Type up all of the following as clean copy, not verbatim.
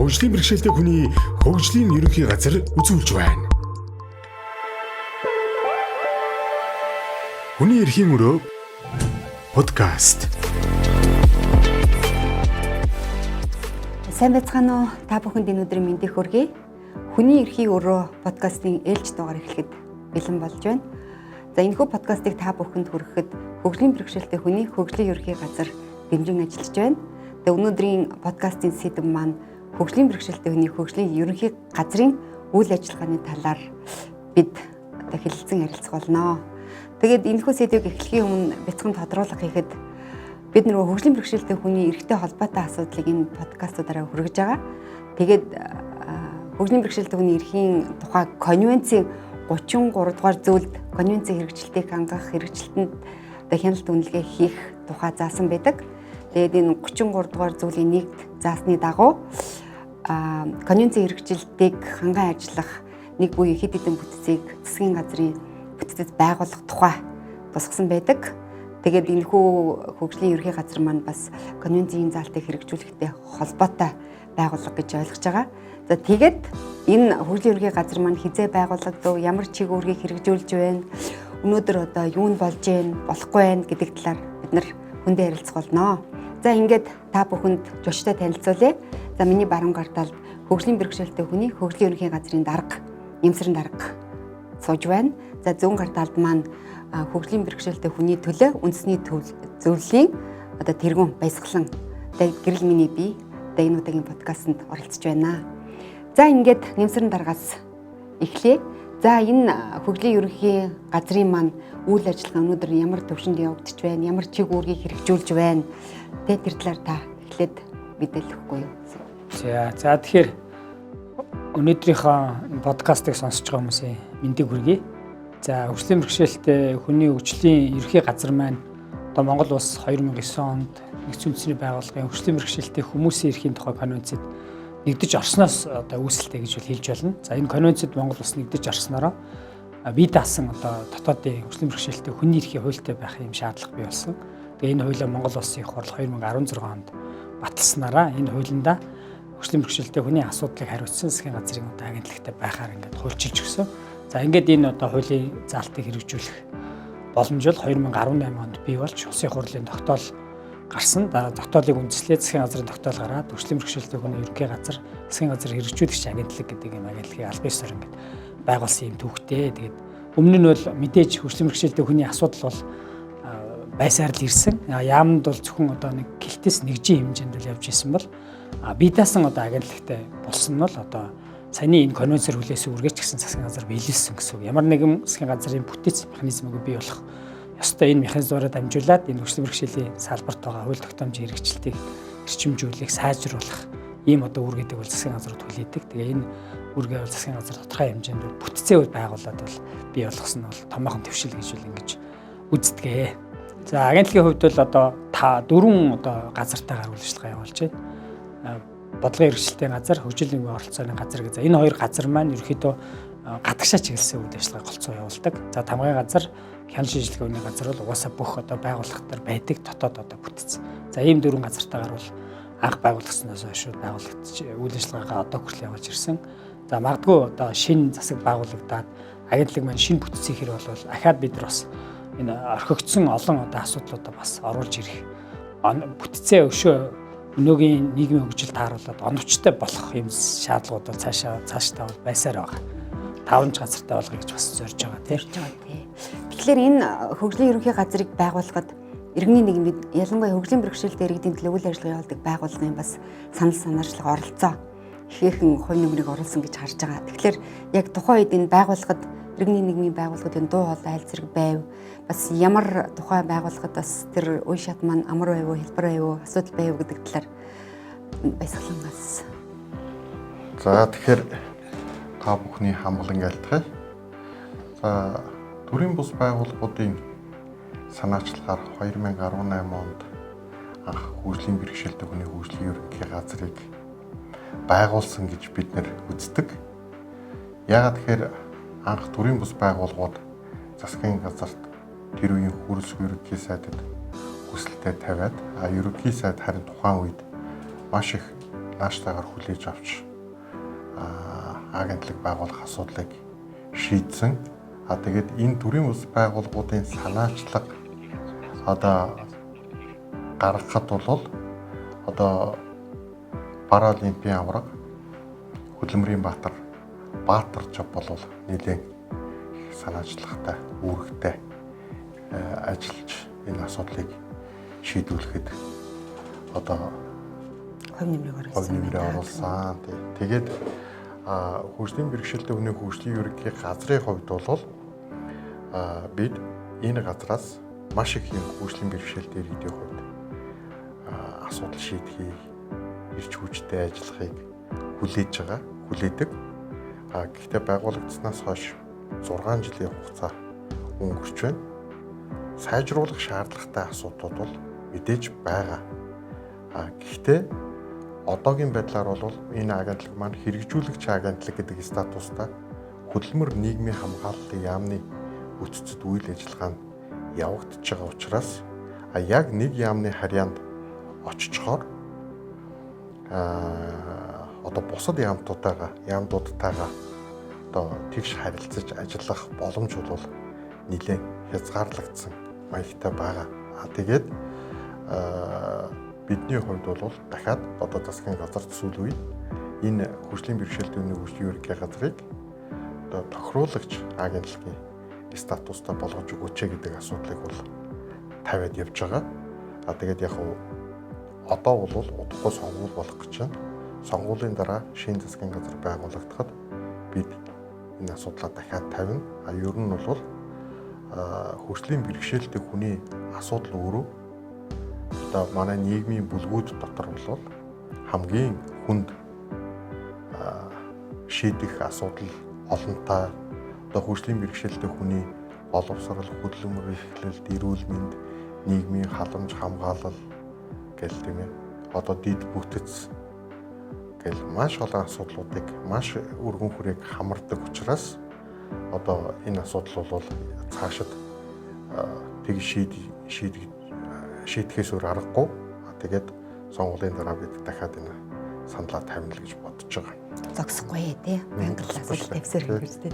хөгжлийн бэрхшээлтэй хүний хөгжлийн ерөнхий газар үзүүлж байна. Хүний эрхийн өрөө подкаст. Сайн байцгаана уу? Та бүхэнд энэ өдрийн мэндийг хүргэе. Хүний эрхийн өрөө подкастын ээлж дугаар эхлэхэд бэлэн болж байна. За энэхүү подкастыг та бүхэнд хүргэхэд хөгжлийн бэрхшээлтэй хүний хөгжлийн ерөнхий газар дэмжин ажиллаж байна. Тэгээ өнөөдрийн подкастын сэдэв маань хөгжлийн бэрхшээлтэй хүний хөгжлийн ерөнхий газрын үйл ажиллагааны талаар бид хэлэлцэн ярилцах болно. Тэгээд энэхүү сэдвийг эхлэхийн өмнө бяцхан тодруулах хийхэд бид нөгөө хөгжлийн бэрхшээлтэй хүний эрхтэй холбоотой асуудлыг энэ подкастуудаараа хүргэж байгаа. Тэгээд хөгжлийн бэрхшээлтэй хүний эрхийн тухай конвенцийн 33 дугаар зүйлд конвенцийн хэрэгжилтийг хангах хэрэгжилтэнд хяналт үнэлгээ хийх тухай заасан байдаг. Тэгээд энэ 33 дугаар зүйлийн нэгд заасны дагуу конвенцийн хэрэгжилтийг ханган ажиллах нэг буюу хэд хэдэн бүтцийг засгийн газрын бүтцэд байгуулах тухай тусгасан байдаг. Тэгээд энэхүү хөгжлийн ерөнхий газар маань бас конвенцийн заалтыг хэрэгжүүлэхтэй холбоотой байгууллага гэж ойлгож байгаа. За тэгээд энэ хөгжлийн ерөнхий газар маань хизээ байгуулагдав, ямар чиг үүргийг хэрэгжүүлж байна, өнөөдөр одоо юу нь болж байна, болохгүй байна гэдэг талаар бид нар хүндээ ярилцах болно. За ингээд та бүхэнд журчтай танилцуулъя. За миний баруун гарталд хөгжлийн бэрхшээлтэй хүний хөгжлийн ерөнхий газрын дарга, Нэмсрэн дарга сууж байна. За зүүн гарталд маань хөгжлийн бэрхшээлтэй хүний төлөө үндэсний зөвлөлийн одоо тэргүүн баясгалан гэрэл миний бие энэ удаагийн подкастт оролцож байна. За ингээд Нэмсрэн даргаас эхлэе. За энэ хөгжлийн ерөнхий газрын маань үйл ажиллагаа өнөөдөр ямар төвшөнд явагдаж байна, ямар чиг үүргийг хэрэгжүүлж байна. Тэр талаар та эхлээд мэдээлэл өгөхгүй юу? За тэгэхээр өнөөдрийнхөө подкастыг сонсож байгаа хүмүүсийн мэндийг хүргэе. За хөгжлийн бэрхшээлтэй хүний хөгжлийн ерөнхий газар маань одоо Монгол улс 2009 онд Нэгдсэн үндэсний байгууллагын хөгжлийн бэрхшээлтэй хүмүүсийн эрхийн тухай конвенцэд нэгдэж орсноос одоо үүсэлтэй гэж хэлж болно. За энэ конвенцэд Монгол улс нэгдэж орснороо бие даасан одоо дотоодын хөгжлийн бэрхшээлтэй хүний эрхийн хуультай байх юм шаардлага бий болсон. Тэгээ энэ хуулиа Монгол улсын их хурл 2016 онд баталснараа энэ хуулиндаа хөгжлийн бэрхшээлтэй хүний асуудлыг хариуцсан засгийн газрын одоо агентлагтай байхаар ингээд хуульчилж өгсөн. За ингээд энэ одоо хуулийн заалтыг хэрэгжүүлэх боломжтой 2018 онд бий болж улсын хурлын тогтоол гарсан. Тогтоолыг үндэслээд засгийн газрын тогтоол гараад хөгжлийн бэрхшээлтэй хүний ерөнхий газар засгийн газар хэрэгжүүлэгч агентлаг гэдэг юм агентлагийн албан ёсоор ингээд байгуулсан юм төвхтэй. Тэгээд өмнө нь бол мэдээж хөгжлийн бэрхшээлтэй хүний асуудал бол байсаар л ирсэн. Яамд бол зөвхөн одоо нэг гэлтээс нэгжийн хэмжээнд л явж исэн бол бие даасан одоо агентлагтай болсон нь бол одоо саяны энэ конвенцээр хүлээсэн үргээч гэсэн засгийн газар биелүүлсэн гэсэн үг. Ямар нэгэн засгийн газрын бүтээц механизмыг бий болох ёстой энэ механизмаараа дамжуулаад энэ хөгжлийн бэрхшээлийн салбарт байгаа хууль тогтоомжийн хэрэгжилтийг эрчимжүүлэх, сайжруулах ийм одоо үр гэдэг бол засгийн газрууд хүлээдэг. Тэгээ энэ үргээ бол засгийн газар тодорхой хэмжээнд бүтцээ байгуулад бол бий болгосон нь бол томоохон төвшил гэж үл ингэж үздэгээ. За агентлагийн хувьд бол одоо 4 одоо газартаа үйл ажиллагаа явуулж байна. Бодлогын хэрэгжилтийн газар, хөгжлийн оролцооны газар гэж. Энэ хоёр газар маань ерөөхдөө гадагшаа чиглэсэн үйл ажиллагаа голцоо явуулдаг. За тамгын газар, хяналт шинжилгээний газар бол угаасаа бүх одоо байгууллагатар байдаг дотоод одоо бүтц. За ийм 4 газартаагаар бол анх байгуулагдсанаас хойш байгууллагч үйл ажиллагаагаа одоо хүртэл явуулж ирсэн. За магадгүй одоо шинэ засаг байгуулагдаад агентлаг маань шинэ бүтцийг хэр болвол ахаад бид нар бас энэ орхигдсон олон одоо асуудлуудаа бас оруулж ирэх бүтцээ өшөө өнөөгийн нийгмийн хөгжилд тааруулаад оновчтой болох юм шаардлагууд бол цаашдаа бол байсаар байгаа. 5 газартай болгоё гэж бас зорж байгаа тийм. Тэгэхээр энэ хөгжлийн ерөнхий газрыг байгуулахад иргэний нийгмийн ялангуяа хөгжлийн бэрхшээлтэй иргэдийн төлөө үйл ажиллагаа явуулдаг байгууллагын бас санал санаачлага оролцоо ихээхэн хувь нэмрийг оруулсан гэж харж байгаа. Тэгэхээр яг тухайн үед энэ байгууллагад иргэний нийгмийн байгууллагын дуу хоолой айл зэрэг байв. Бас ямар тухайн байгууллагад бас тэр үе шат маань амар байв уу, хэлбэр байв уу, асуудал байв гэдэг талаар баясгалангаас. За тэгэхээр та бүхний хамглан айлтгая. За төрийн бус байгууллагуудын санаачлагаар 2018 онд анх хөгжлийн бэрхшээлтэй хүний хөгжлийн ерөнхий газрыг байгуулсан гэж бид нэр үздэг. Яагаад тэгэхээр анх төрийн бус байгууллагууд засгийн газарт тэр үеийн хөрөлсгүй ерөнхий сайдад хүсэлтэд тавиад ерөнхий сайд харин тухайн үед маш их нааштайгаар хүлээж авч агентлаг байгуулах асуудлыг шийдсэн. Тэгээд энэ төрийн бас байгууллагуудын санаачлаг одоо гаргахад бол одоо Паралимпийн авраг Хөдөлмөрийн Баатар жав бол нэлээд санаачлагтай, үүрэгтэй ажиллаж энэ асуудлыг шийдвэрлэхэд одоо хувь нэмрээ оруулсан. Тэгээд хөгжлийн бэрхшээлтэй хүний хөгжлийн ерөнхий газрын хувьд бол бид энэ газраас маш их юм хөгжлийн бэрхшээлтэй иргэдийн хувьд асуудал шийдэхийг, ирч хүчтэй ажиллахыг хүлээдэг. Гэхдээ байгуулагдсанаас хойш 6 жилийн хугацаа өнгөрч байна. Сайжруулах шаардлагатай асуудлууд бол мэдээж байгаа. Гэхдээ одоогийн байдлаар бол энэ агентлаг маань хэрэгжүүлэгч агентлаг гэдэг статустай хөдөлмөр нийгмийн хамгааллын яамны бүтцэд үйл ажиллагаа нь явагдаж байгаа учраас яг нэг яамны харьяанд очичхоор одоо бусад яамдуудтайгаа одоо тэгш харилцаж ажиллах боломж бол нэлээд хязгаарлагдсан маягтай байгаа. Тэгээд бидний хувьд бол дахиад одоо засгийн газар төсөл үед энэ хөгжлийн бэрхшээлтэй хүний хөгжлийн ерөнхий газрыг одоо тохируулагч агентлагийн статустай болгож өгөөч гэдэг асуудлыг бол тавиад явж байгаа. Тэгээд яг одоо бол удахгүй сонгуул болох гэж байна. Сонгуулийн дараа шинэ засгийн газар байгуулагдахад бид энэ асуудлаа дахиад тавина. Ер нь бол хөгжлийн бэрхшээлтэй хүний асуудал өөрөө одоо манай нийгмийн бүлгүүд дотор бол хамгийн хүнд шийдэх асуудал олонтой. Одоо хөгжлийн бэрхшээлтэй хүний боловсрол, хөдөлмөр эрхлэлт, эрүүл мэнд, нийгмийн халамж хамгаалал гэл тийм ээ. Одоо дид бүтэц гэл маш олон асуудлуудыг маш өргөн хүрээг хамардаг учраас одоо энэ асуудал бол цаашид тэг шийдэхээс өөр аргагүй. Тэгээд сонгуулийн дараа бид дахиад энэ саналаа тавина л гэж бодож байгаа. Зогсохгүй тий. Байнгын асуудал тавьсаар гэж тий.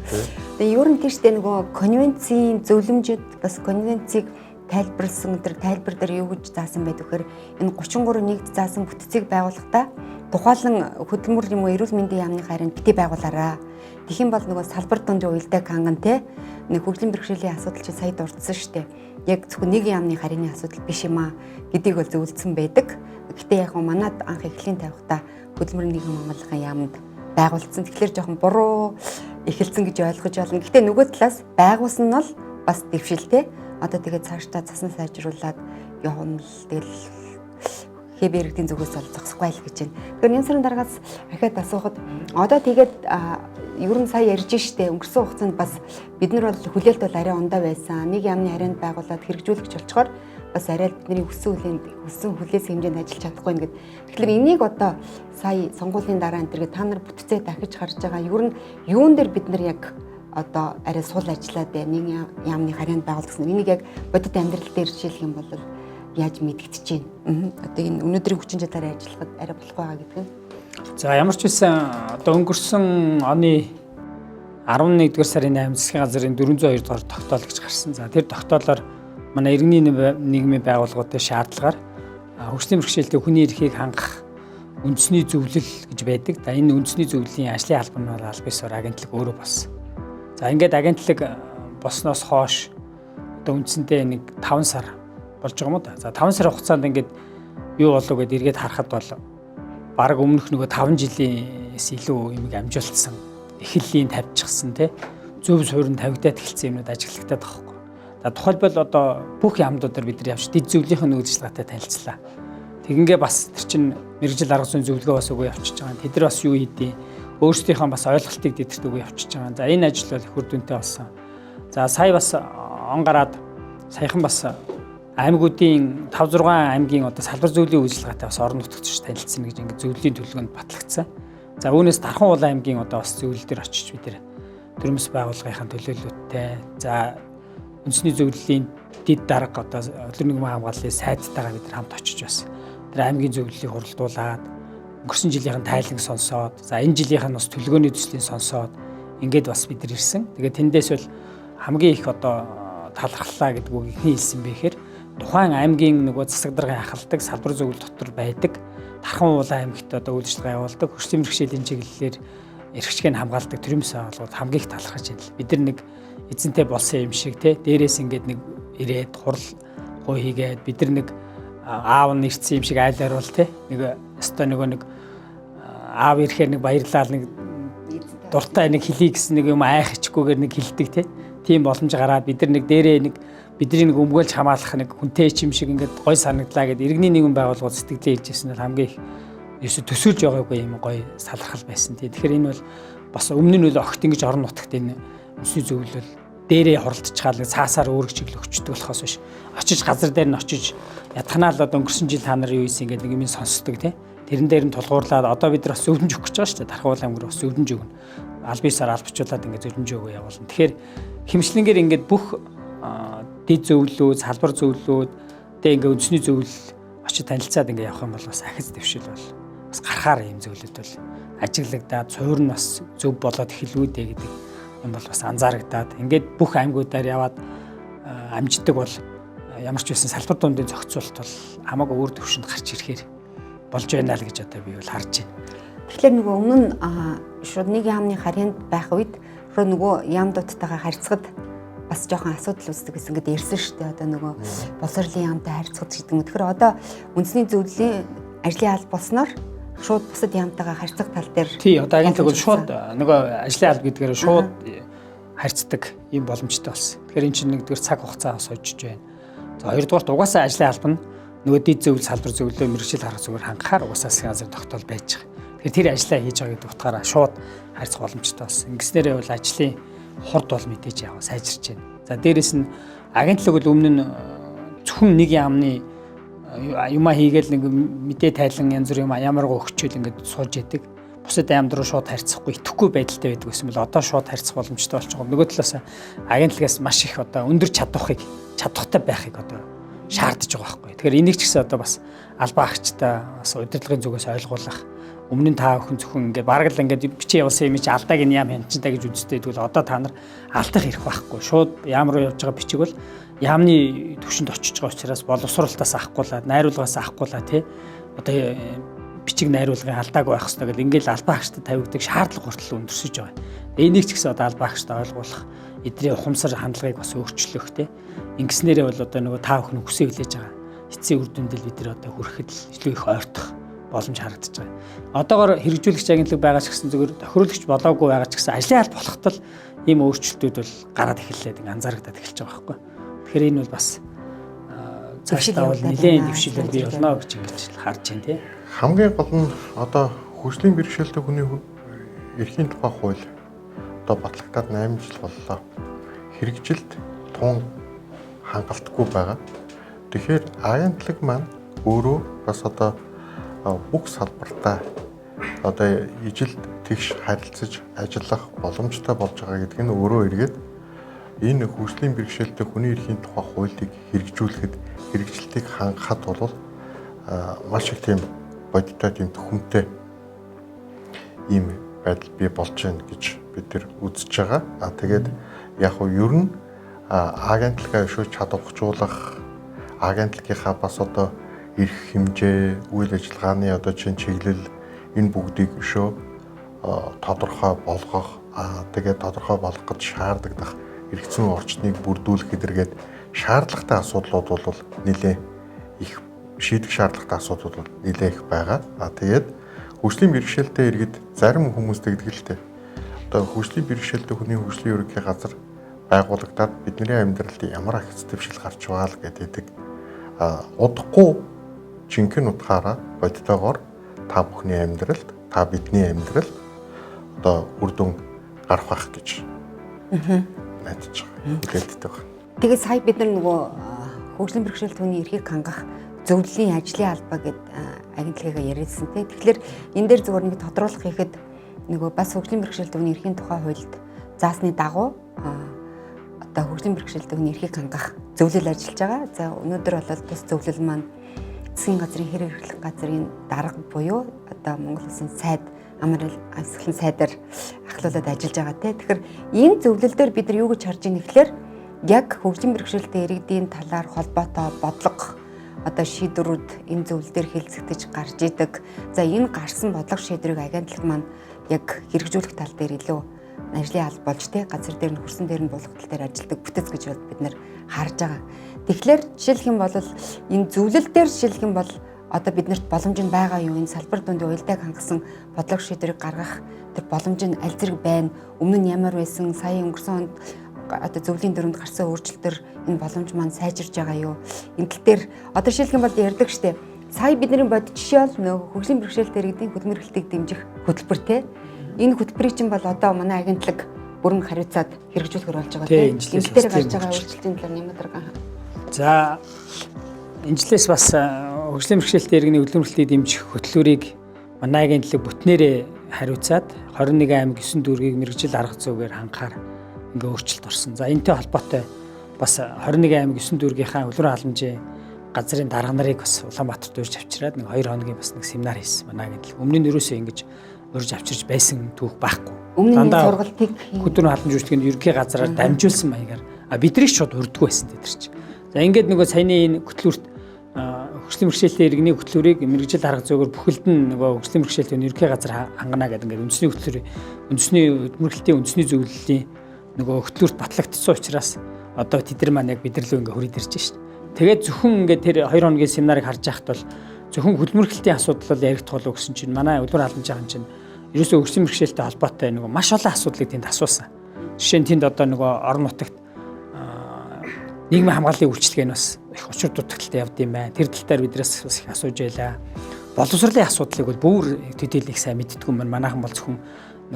Тэгээ ер нь тийштэй нөгөө конвенцийн зөвлөмжөд бас конвенцийг тайлбарлсан тайлбар дээр юу гэж заасан байд вэхээр энэ 33 нэгд заасан бүтцийг байгуулахдаа тухайлан хөдөлмөр юм уу эрүүл мэндийн яамны харин бити байгуулаараа. Тэгхийн бол нөгөө салбар дунд уялдаа канган те нэг хөгжлийн бэрхшээлийн асуудал чи сая дурдсан штэ. Яг зөвхөн нэг яамны харины асуудал биш юм аа гэдгийг бол зөвлөсөн байдаг. Гэхдээ яг манад анх эхлэлийн тавихтаа хөдөлмөрийн нийгэм амгалахын яамд байгуулсан. Тэгэхээр жоохон буруу эхэлсэн гэж ойлгож байна. Гэхдээ нөгөө талаас байгуулсан нь бол бас дэвшилтэй. Одоо тэгээд цаашдаа цасан сайжруулад явна л тэгэл хэбэрэгдийн зүгээс бол зогсохгүй л гэж байна. Тэгэхээр энэ сарын дараагаас ахаад асуухад одоо тэгээд ер нь сая ярьж штэ өнгөрсөн хугацаанд бас бид нар бол хүлээлт бол арай ундаа байсан. Нэг яамны харьяанд байгуулад хэрэгжүүлэгч болчоор бас арай бидний хүссэн хүлээс хэмжээнд ажиллаж чадахгүй нэгэд. Тэгэхээр энийг одоо сая сонгуулийн дараа энэ төргээ та нар бүтцээ дахиж харж байгаа. Ер нь юун дээр бид нар яг одоо арай сул ажиллаад нэг яамны харьяанд байгуулсан. Энийг яг бодит амьдрал дээр жишээлх юм бол яаж мэдэгдэж байна. Одоо энэ өнөөдрийн хүчин чадлаараа ажиллахад арай болох байгаа гэдэг нь. За ямар ч байсан одоо өнгөрсөн оны 11-р сарын 8 засгийн газрын 402 дугаар тогтоол гэж гарсан. За тэр тогтоолоор манай иргэний нийгмийн байгууллагуудын шаардлагаар хөгжлийн бэрхшээлтэй хүний эрхийг хангах үндэсний зөвлөл гэж байдаг. За энэ үндэсний зөвлөлийн ажлын албан нь аль бисаар агентлаг өөрөө болсон. За ингээд агентлаг болсноос хойш одоо үндсэндээ нэг 5 сар болж байгаа юм да. За 5 сар хугацаанд ингээд юу болов гэдээ эргээд харахад бол баг өмнөх нөгөө 5 жилээс илүү юм амжилтсан эхлэлийн тавьчихсан тий зөв суурин тавигдаад эхэлсэн юмнууд ажиглагтаад байгаа хгүй. За тухайлбал одоо бүх яамдуудаар бид нар явж дэд зөвлөлийн нөхцөлтэй танилцлаа. Тэгингээ бас тэр чин мэрэгжил арга зүйн зөвлөгөө бас өгөө явчихж байгаа. Тэд нар бас юу хийдیں۔ Өөрсдийнхөө бас ойлголтыг дэдэрт өгөө явчихж байгаа. За энэ ажил бол их үр дүнтэй болсон. За сая бас он гараад саяхан бас аймагуудын 5-6 аймгийн одоо салбар зөвлөлийн үйлчилгээтэй бас орон нутгч танилцсан гэж ингээд зөвлөлийн төлөвлөгөөнд батлагдсан. За үүнээс Дархан улаан аймгийн одоо бас зөвлөл дээр очиж бид нэр төрөмс байгууллагын төлөөлөлттэй за үндэсний зөвлөлийн дэд дарга одоо өдөр нийгмийн хамгааллын сайдтайгаа бид хамт очиж бас тэр аймгийн зөвлөлийг хуралдуулаад өнгөрсөн жилийн тайлан сонсоод, за энэ жилийнх нь бас төлөвлөгөөний төслийг сонсоод ингээд бас бид нар ирсэн. Тэгээд тэндээс бол хамгийн их одоо талархлаа гэдэг үг ихний хэлсэн бэхээр тухайн аймгийн нөгөө засаг даргын ахалдаг салбар зөвлөл дотор байдаг Тархан уулан аймагт одоо үйлчлэгээ явуулдаг хөгжлийн бэрхшээлийн чиглэлээр эрхчлэгийг хамгаалдаг төрөмс байгууллагууд хамгийн их талархаж байна. Бид нар нэг эзэнтэй болсон юм шиг те дээрээс ингээд нэг ирээд хурал хой хийгээд бид нар нэг аав нь ирсэн юм шиг айлаар бол те нэг өстой нөгөө нэг аав ирэхээр нэг баярлал нэг дуртай нэг хэлий гэсэн нэг юм айх ичгүүгээр нэг хэлдэг те тийм боломж гараад бид нар нэг дээрээ нэг бидний нэг өмгөөлж хамгаалах нэг хүнтэй юм шиг ингээд гой санагдлаа гэдэг иргэний нийгэм байгууллагууд сэтгэлдээ хэлжсэн нь хамгийн их ерөөсө төсөөлж байгаагүй юм гоё салархал байсан тий. Тэгэхээр энэ бол бас өмнө нь бол огт ингэж орон нутагт энэ үнсний зөвлөл дээрээ хоролдчихаал цаасаар өөрөг чиглэл өгчдөг болохоос биш. Очиж газар дээр нь очиж ядханаа л одоо өнгөрсөн жил та нар юу ийсэн гэдэг нэг юм сонсдог тий. Тэрэн дээр нь тулгуурлаад одоо бид нар бас зөвлөмж өгч байгаа шүү дээ. Тархан уулан аймаг бас зөвлөмж өгнө. Аль биесээр албачуулаад ингээд зөвлөмж өгөө явуулна. Тэгэхээр хэмжлэнгээр ингээд бүх дэд зөвлөлүүд, салбар зөвлөлүүд тэ ингээд үндэсний зөвлөл очиж танилцаад ингээд явах юм бол бас ахиц дэвшил бол бас гарахаар юм зөвлөлд бол ажиглагдаад цуур нь бас зөв болоод эхлүүлдэ гэдэг юм бол бас анзаарагдаад ингээд бүх аймагуудаар яваад амждаг бол ямар ч байсан салбар дундын зохицуулалт бол хамаагүй өөр төвшөнд гарч ирэхээр болж байна л гэж одоо би бол харж байна. Тэгэхээр нөгөө өмнө нь шууд нэг яамны харьяанд байх үед нөгөө яамдуудтайгаа харьцахад бас жоохон асуудал үүсдэг гэсэн ингээд ярьсан шүү дээ. Одоо нөгөө боловсролын яамтай харьцахад гэдэг юм. Тэгэхээр одоо үндэсний зөвлөлийн ажлын алба болсноор шууд бусад яамтайгаа харьцах тал дээр тий одоо агентлаг бол шууд нөгөө ажлын алба гэдгээр шууд харьцдаг юм боломжтой болсон. Тэгэхээр эн чинь нэгдүгээр цаг хугацаа бас хожиж байна. За хоёрдугаарт угаасаа ажлын алба нь нөгөө дэд зөвлөл салбар зөвлөлөө мэргэжил харах зүгээр хангахаар угаасаа засгийн газар тогтоол байж байгаа. Тэгэхээр тэр ажлаа хийж байгаа гэдэг утгаараа шууд харьцах боломжтой болсон. Ингэснээрээ бол ажлын хурд бол мэдээж яав сайжирч байна. За дээрэс нь агентлаг бол өмнө нь зөвхөн нэг яамны юмаа хийгээл нэг мэдээ тайлан янз бүр юм ямаргаа өгчөөл ингээд сууж яадаг. Бусад аймд руу шууд харьцахгүй итгэхгүй байдалтай байдаг гэсэн бол одоо шууд харьцах боломжтой болж байгаа. Нөгөө талаас агентлагаас маш их одоо өндөр чадвартай байхыг одоо шаардж байгаа байхгүй. Тэгэхээр энийг ч гэсэн одоо бас албаа агчтай бас удирдлагын зүгээс ойлгуулах. Өмнө нь та бүхэн зөвхөн ингээд бараг л ингээд бичиж явуулсан юм чи алдааг нь яам хянчинтай гэж үздэг. Тэгвэл одоо та нар алдах хэрэг байхгүй. Шууд яам руу явж байгаа бичиг бол яамны төвшөнд очиж байгаа учраас боловсруулалтаас авахгүйлаа, найруулгаас авахгүйлаа тий. Одоо бичиг найруулгын алдааг байх хэрэгтэй гэдэг ингээд албаа агчтай тавигддаг шаардлага хүртэл өндөрсөж байгаа. Энийг ч гэсэн одоо албаа агчтай ойлгуулах, эдний ухамсар хандлагыг бас өөрчлөх тий. Ингэснээрээ бол одоо нөгөө та бүхэн хүсээ хүлээж байгаа эцсийн үр дүндэл бид нар одоо хүрэхэд илүү их ойртох боломж харагдаж байгаа. Одоогоор хэрэгжүүлэгч агентлаг байгаа ч гэсэн зүгээр тохируулагч болоогүй байгаа ч гэсэн ажлын алба болоход л ийм өөрчлөлтүүд бол гараад эхэллээд анзаарагдаад эхэлж байгаа байхгүй. Тэгэхээр энэ бол бас цаашдаа бол нэлээд дэвшилээр бий болно гэж ингэж харж байна тий. Хамгийн гол нь одоо хөгжлийн бэрхшээлтэй хүний эрхийн тухай хууль одоо батлагдаад 8 жил боллоо. Хэрэгжилт тун хангалтгүй байгаа. Тэгэхээр агентлаг маань өөрөө бас одоо бүх салбартаа одоо ижил тэгш харилцаж ажиллах боломжтой болж байгаа гэдэг нь өөрөө эргээд энэ хөгжлийн бэрхшээлтэй хүний эрхийн тухай хуулийг хэрэгжүүлэхэд хэрэгжилтийг хангахад бол маш их тийм бодиттой тийм төхөмтэй ийм байдал бий болж байна гэж бид нар үзэж байгаа. Тэгээд яг нь ер нь агентлагаа өшөөж чадвархжуулах агентлагийнхаа бас одоо эрх хэмжээ, үйл ажиллагааны одоо чиглэл энэ бүгдийг өшөө тодорхой болгох, тэгээд тодорхой болгох гэж шаардлагах эрх зүйн орчныг бүрдүүлэх гэдэргээд шаардлагатай асуудлууд бол нэлээд их шийдэх шаардлагатай асуудлууд бол нэлээд их байгаа. Тэгээд хөгжлийн бэрхшээлтэй иргэд зарим хүмүүс тэгдэлтэй. Одоо хөгжлийн бэрхшээлтэй хүний хөгжлийн ерөнхий газар байгуулагдаад бидний амьдралд ямар ахиц дэвшил гарч байгаа л гэдэг. Удахгүй жинхэнэ утгаараа бодтойгоор та бүхний амьдралд, та бидний амьдралд одоо үр дүн гарах байх гэж найдаж байгаа. Үлээлттэй байна. Тэгээд сая бид нар нөгөө хөгжлийн бэрхшээлтэй хүний эрхийг хангах зөвлөлийн ажлын албаа гэд агентлагаа яриадсан тий. Тэгэхээр энэ дээр зөвхөн нэг тодруулах хийхэд нөгөө бас хөгжлийн бэрхшээлтэй хүний эрхийн тухай хуульд заасны дагуу одоо хөгжлийн бэрхшээлтэй хүний эрхийг хангах зөвлөл ажиллаж байгаа. За өнөөдөр бол тус зөвлөл маань засгийн газрын хэрэг эрхлэх газрын дарга буюу одоо Монгол Улсын сайд амар асгалан сайдаар ахлуулаад ажиллаж байгаа те. Тэгэхээр энэ зөвлөлдөр бид нар юу гэж харж байгаа нэхлээр яг хөгжлийн бэрхшээлтэй иргэдийн талаар холбоотой бодлого одоо шийдвэрүүд энэ зөвлөлдөр хэлцэгдэж гарч идэг. За энэ гарсан бодлого шийдвэрийг агентлаг маань яг хэрэгжүүлэх тал дээр илүү ажлын алба болж те газар дээр нь хөрсөн дээр нь болгохтол дээр ажилладаг бүтэц гэж бид нар харж байгаа. Тэгэхээр жишээлх юм бол энэ зөвлөл дээр жишээлх юм бол одоо биднэрт боломж нь байгаа юу, энэ салбар дундын уялдааг хангасан бодлого шийдвэрийг гаргах тэр боломж нь аль зэрэг байна, өмнө нь ямар байсан, сая өнгөрсөн онд одоо зөвлөлийн дөрөнд гарсан өөрчлөлтөөр энэ боломж маань сайжирж байгаа юу. Энэ тал дээр одоо жишээлх юм бол ярьдаг штеп. Сая бидний бод жишээ бол нөгөө хөгжлийн бэрхшээлтэй иргэдийн хөдөлмөрлөлтийг дэмжих хөтөлбөр те. Энэ хөтөлбөрийн чинь бол одоо манай агентлаг бүрэн хариуцаад хэрэгжүүлэхээр болж байгаа тийм. Энэ дээр гарч байгаа өөрчлөлтийн талаар нэмээд байгаа. За энэжлээс бас хөгжлийн бэрхшээлтэй иргэний хөдөлмөрлөлтийг дэмжих хөтөлбөрийг манай агентлаг бүтнээрээ хариуцаад 21 аймаг 9 дүүргийг мэргэжил арга зүйгээр хангахаар ингээ өөрчлөлт орсон. За энэтэй холбоотой бас 21 аймаг 9 дүүргийнхаа хөлбөр халамжийн газрын дарга нарыг бас Улаанбаатарт урьж авчираад нэг 2 хоногийн бас нэг семинар хийсэн манай агентлаг. Өмнө нь ерөөсөө ингэж урьж авчирч байсан түүх байхгүй. Өмнө нь сургалтыг хөдөлгөөн халамж үүсгэнд ерөнхий газраар дамжуулсан маягаар бидрийг шууд урдггүй байсан тэд нар чинь. За ингээд нөгөө саяны энэ хөтөлбөрт хөгжлийн бэрхшээлтэй иргэний хөтөлбөрийг мэргэжил арга зүйгээр бүхэлд нь нөгөө хөгжлийн бэрхшээлтэй ерөнхий газар хангана гэдэг ингээд үндэсний хөтөлбөрийн үндэсний хөдөлмөрлөлтийн үндэсний зөвлөлийн нөгөө хөтөлбөрт батлагдсан учраас одоо тэд нар маань яг бидэрлөө ингээд хүрээд ирж шээ. Тэгээд зөвхөн ингээд тэр 2 хоногийн семинарыг харж байхад бол зөвхөн хөдөлмөрлөлтийн асуудал бол яригдах болов гэсэн чинь манай хөлбөр халамж байгаа чинь ерөөсөө хөгжлийн бэрхшээлтэй холбоотой нөгөө маш олон асуудлыг тэнд асуусан. Жишээ нь тэнд одоо нөгөө орон нутагт нийгмийн хамгааллын үйлчилгээ нь бас их учир дутагдaltaй явд юм байна. Тэр тал дээр бидрээс бас их асууж байлаа. Боловсролын асуудлыг бол бүр төдийлэх сайн мэддэггүй юм. Манайхан бол зөвхөн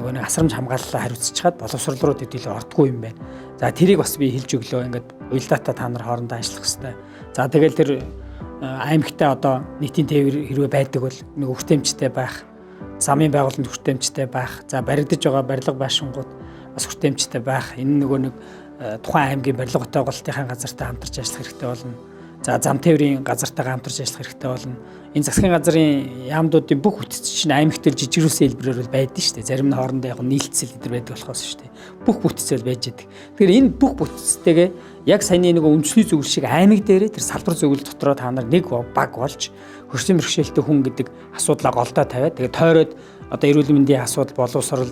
нөгөө нэг асрамж хамгааллаа хариуцчихад боловсрол руу төдийлөө ордгүй юм байна. За тэрийг бас би хэлж өглөө. Ингээд уялдаатаа та нар хоорондоо ажиллах хэрэгтэй. За тэгэл тэр аймагтаа одоо нийтийн тээвэр хэрвээ байдаг бол нэг хүртээмжтэй байх, замын байгууллаганд хүртээмжтэй байх, за баригдаж байгаа барилга байшингууд бас хүртээмжтэй байх. Энэ нөгөө нэг тухайн аймгийн барилга утаагаалтынхаа газартай хамтарч ажиллах хэрэгтэй болно. За зам тээврийн газартайгаа хамтарч ажиллах хэрэгтэй болно. Энэ засгийн газрын яамдуудын бүх бүтц чинь аймагтэл жижигрүүлсэн хэлбэрээр бол байдаг шүү дээ. Зарим нь хоорондоо яг нийлцэл эдэр байдаг болохоос шүү дээ. Бүх бүтцэл байж байдаг. Тэгэхээр энэ бүх бүтцтэйгээ яг саяны нэг үндэсний зөвлөл шиг аймаг дээрээ тэр салбар зөвлөл дотроо та нар нэг баг болж хөгжлийн бэрхшээлтэй хүн гэдэг асуудлаа голдоо тавиад тэгээ тойроод одоо эрүүл мэндийн асуудал, боловсрол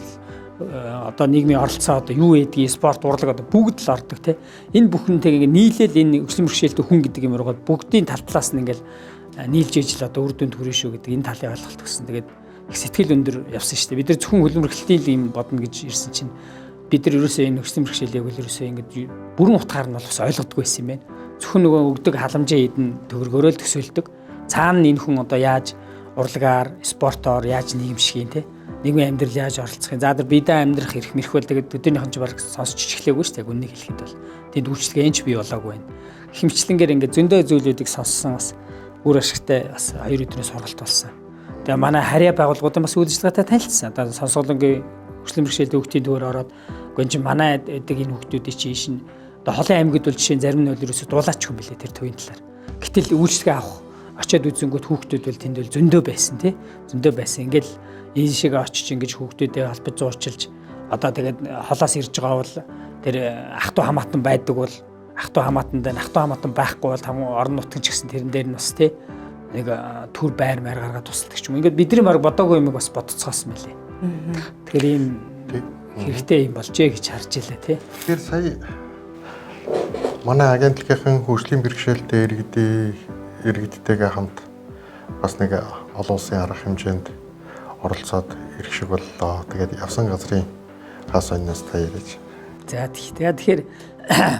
одоо нийгмийн оролцоо одоо юу гэдгийг спорт урлаг одоо бүгд л ордог те. Энэ бүхнтэйгээ нийлээл энэ хөгжлийн бэрхшээлтэй хүн гэдэг юм руу бүгдийн тал талаас нь ингээл нийлж ижил одоо үр дүнд хүрэн шүү гэдэг энэ талын ойлголт өгсөн. Тэгээд их сэтгэл өндөр явсан шүү дээ. Бид нар зөвхөн хөлбөмбөрөлтийн юм бодно гэж ирсэн чинь бид нар ерөөсөө энэ хөгжлийн бэрхшээлийг бол ерөөсөө ингээд бүрэн утгаар нь бол бас ойлгодгүй байсан юм байна. Зөвхөн нөгөө өгдөг халамжийн эдэн төгрөгөөрөө л төсөөлдөг. Цаана энэ хүн одоо яаж урлагаар, спортоор яаж нийгэмших юм те. Нийгмийн амьдрал яаж оролцох юм. За тэр биедээ амьдрах эрх мэрхвэл тэгээд өдөрнийхэн ч баг сонсч чихлээгүй шүү дээ. Үннийг хэлэхэд бол тэнд үйлчлэгээ энэч бий болоогүй байна. Хэмчлэнгээр ингээд зөндөө зүйлүүдийг сонссон бас үр ашигтай бас 2 өдрийн сургалт болсон. Тэгээ манай харьяа байгууллагуудын бас үйл ажиллагаатай танилцсан. Одоо сонсголонгийн хөгжлийн бэрхшээлтэй хүүхдийн төвөөр ороод гонж манай эдэг энэ хүүхдүүдийн чинь шин одоо холын аймагуд бол жишээ нь зарим нь бол ерөөсө дуулаач юм билээ тэр төвийн талаар. Гэтэл үйлчлэгээ авах очиад үзэнгүүт хүүхдүүд бол тэнд бол зөндөө байсан тий. Зөндөө байсан. Ингээл энэ шиг очиж ингэж хүүхдүүдээ холбож зуурчилж одоо тэгээд холоос ирж байгаа бол тэр ах トゥ хамаатан байдаг бол ах トゥ хамаатан дээр ах トゥ хамаатан байхгүй бол хамгийн орон нутгийн ч гэсэн тэрэн дээр нь бас тий нэг төр байр маяг гаргаад тусалдаг ч юм. Ингээд бидний баг бодоогүй юм бас бодцооссон мөлий. Тэгэхээр ийм хэрэгтэй юм болжээ гэж харж илээ тий. Тэгэхээр сая манай агентлагийн хөгжлийн бэрхшээлтэй иргэдтэйгээ хамт бас нэг олон улсын арга хэмжээнд оролцоод ирэх шиг боллоо. Тэгээд явсан газрын хас онноос та яриач. За тэгэхээр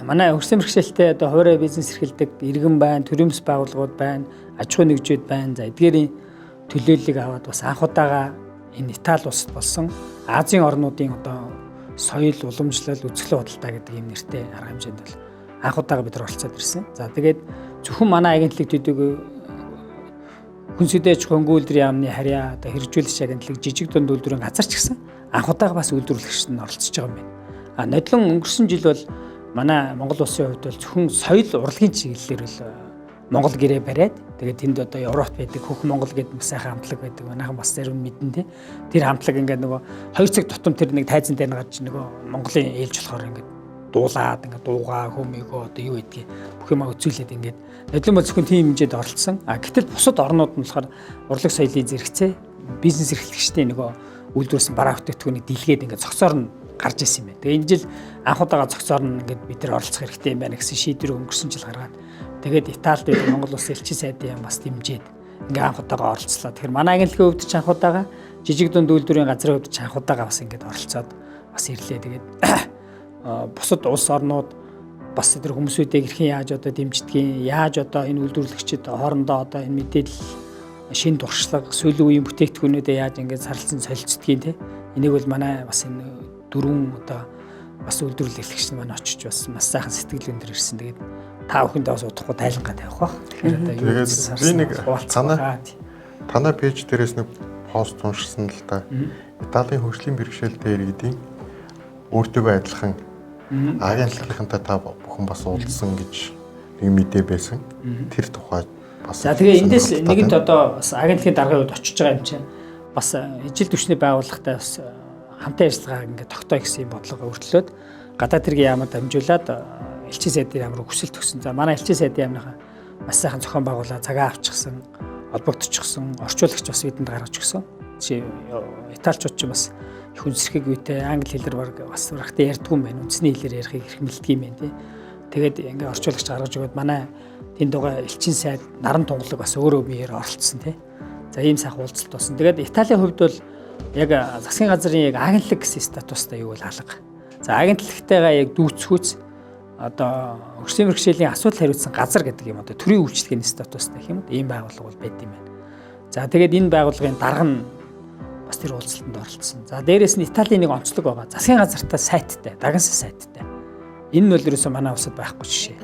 манай хөгжлийн бэрхшээлтэй одоо хуваарь бизнес эрхэлдэг иргэн байна, төрөмс байгууллагууд байна, аж ахуй нэгжүүд байна. За эдгээрийн төлөөллийг аваад бас анх удаага энэ Итали улсад болсон Азийн орнуудын одоо соёл, уламжлал, үзэсгэлэн худалдаа гэдэг ийм нэртэй арга хэмжээнд бол анх удаага бид нар оролцоод ирсэн. За тэгээд зөвхөн манай агентлаг төдөг хүнсэдэж хөнгүүлдэр яамны харьяа одоо хэрэгжүүлэгч агентлаг жижиг дунд үйлдвэрийн газар ч гэсэн анх удаага бас үйлдвэрлэгчд нь оролцож байгаа юм байна. Нодлон өнгөрсөн жил бол манай Монгол улсын хувьд бол зөвхөн соёл урлагийн чиглэлээр бол Монгол гэрээ бариад тэгээд тэнд одоо Европт байдаг хөх Монгол гэдэг бас сайхан хамтлаг байдаг. Манайхан бас зарим мэдэн тий. Тэр хамтлаг ингээд нөгөө 2 цаг тутам тэр нэг тайзан дээр гарч нөгөө Монголын ээлж болохоор ингээд дуулаад ингээд дуугаа хөмийгөө одоо юу гэдгийг бүх юм үзүүлээд ингээд нодлон бол зөвхөн тийм хэмжээнд оролцсон. Гэтэл бусад орнууд нь болохоор урлаг соёлын зэрэгцээ бизнес эрхлэгчтэй нөгөө үйлдвэрсэн бараа бүтээгдэхүүнийг дийлгээд ингээд цогцоор нь гарч ирсэн юм байна. Тэгээ энэ жил анх удаага цогцоор нь ингээд бид нар оролцох хэрэгтэй юм байна гэсэн шийдвэр өнгөрсөн жил гаргаад тэгээд Италид байдаг Монгол улсын элчин сайдын яам бас дэмжиж ингээд анх удаага оролцлоо. Тэгэхээр манай агентлагийн хувьд ч анх удаага жижиг дунд үйлдвэрийн газрын хувьд ч анх удаага бас ингээд оролцоод бас ирлээ. Тэгээд бусад улс орнууд бас тэр хүмүүсүүдийг хэрхэн яаж одоо дэмждгийг, яаж одоо энэ үйлдвэрлэгчид хоорондоо одоо энэ мэдээлэл шин туршлага, сүүлийн үеийн бүтээгдэхүүнүүдэд яаж ингээд сарлцсан солилцдгийг те. Энийг бол манай бас энэ 4 одоо бас үйлдвэрлэгч маань очиж бас сайхан сэтгэл өндөр ирсэн. Тэгээд та бүхэндээ бас удахгүй тайлангаа тавих бах. Тэгэхээр би нэг танай пэйж дээрээс нэг пост уншсан л да. Италийн хөгжлийн бэрхшээлтэй иргэдийн өөртөөгөө адилхан агентлагынхантай та бүхэн бас уулзсан гэж нэг мэдээ байсан. Тэр тухай бас. За тэгээ эндээс нэгэнт одоо бас агентлагийн даргын үед очиж байгаа юм чинь бас ижил түвшний байгууллагатай бас хамтын ажиллагаа ингээд тогтоё гэсэн бодлого өртлөөд гадаад хэргийн яамд дамжуулаад элчин сайдын яам руу хүсэлт өгсөн. За манай элчин сайдын яамныхаа маш сайхан зохион байгуулаад цагаа авчихсан, холбогдчихсан, орчуулагч бас бидэнд гаргаж өгсөн. Жишээ Италичууд ч бас их үнсэрхэг үйтэй англи хэлээр бас урагтай ярьдгүй юм байна. Үндэсний хэлээр ярихыг их мэддэг юм байна тий. Тэгээд ингээ орчуулагч гаргаж өгөөд манай тэнд байгаа элчин сайд наран тунгалаг бас өөрөө биеэр оролцсон тий. За ийм сайхан уулзалт болсон. Тэгээд Италийн хувьд бол яг засгийн газрын яг агентлаг гэсэн статустай юу бол алга. За агентлагтайгаа яг дүүцхүүц одоо хөгжлийн бэрхшээлийн асуудал хариуцсан газар гэдэг юм одоо төрийн үйлчлэгээний статустай гэх юм. Ийм байгууллага бол байд юм байна. За тэгээд энэ байгууллагын дарга нь бас тэр уулзалтанд оролцсон. За дээрээс нь Италийн нэг онцлог байгаа. Засгийн газартай сайттай, дагнсан сайттай. Энэ нь бол ерөөсөө манай улсад байхгүй жишээ.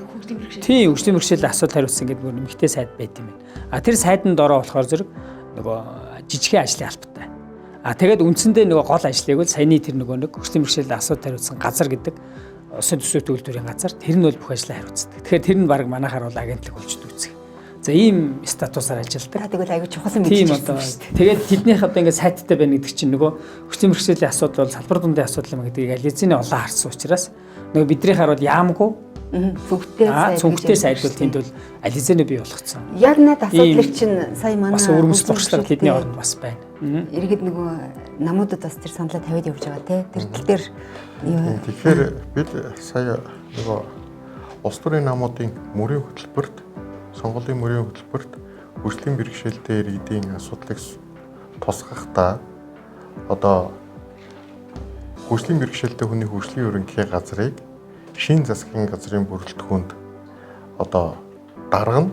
Тийм, хөгжлийн бэрхшээлийн асуудал хариуцсан гэдэг нэг эмхтэй сайд байд юм байна. Тэр сайданд ороо болохоор зэрэг нөгөө жижигхэн ажлын албатай. Тэгээд үндсэндээ нөгөө гол ажлыг бол саяны тэр нөгөө нэг хөгжлийн бэрхшээлийн асуудал хариуцсан газар гэдэг усын төсвийн үйлдвэрийн газар тэр нь бол бүх ажлаа хариуцдаг. Тэгэхээр тэр нь баг манайхаар бол агентлаг болж дүүцэх. За ийм статусаар ажилладаг. Тэгвэл аягүй чухал юм гэж байна. Тэгээд тэднийх одоо ингээд сайттай байна гэдэг чинь нөгөө хөгжлийн бэрхшээлийн асуудал бол салбар дундын асуудал юм гэдгийг ализны олон харсан учраас нөгөө биднийхаар бол яамгүй цүнхтэй сайд бол тэнд бол ализны бий болгоцсон. Яг над асуудлыг чинь сая манай бас өрөмс туршлага тэдний оронд бас байна. Иргэд нөгөө намуудад бас тэр саналаа тавиад явж байгаа тий. Тэр тал дээр тэгэхээр бид сая нөгөө улс төрийн намуудын мөрийн хөтөлбөрт сонгуулийн мөрийн хөтөлбөрт хөгжлийн бэрхшээлтэй иргэдийн асуудлыг тусгахдаа одоо хөгжлийн бэрхшээлтэй хүний хөгжлийн ерөнхий газрыг шинэ засгийн газрын бүрэлдэхүүнд одоо дарга нь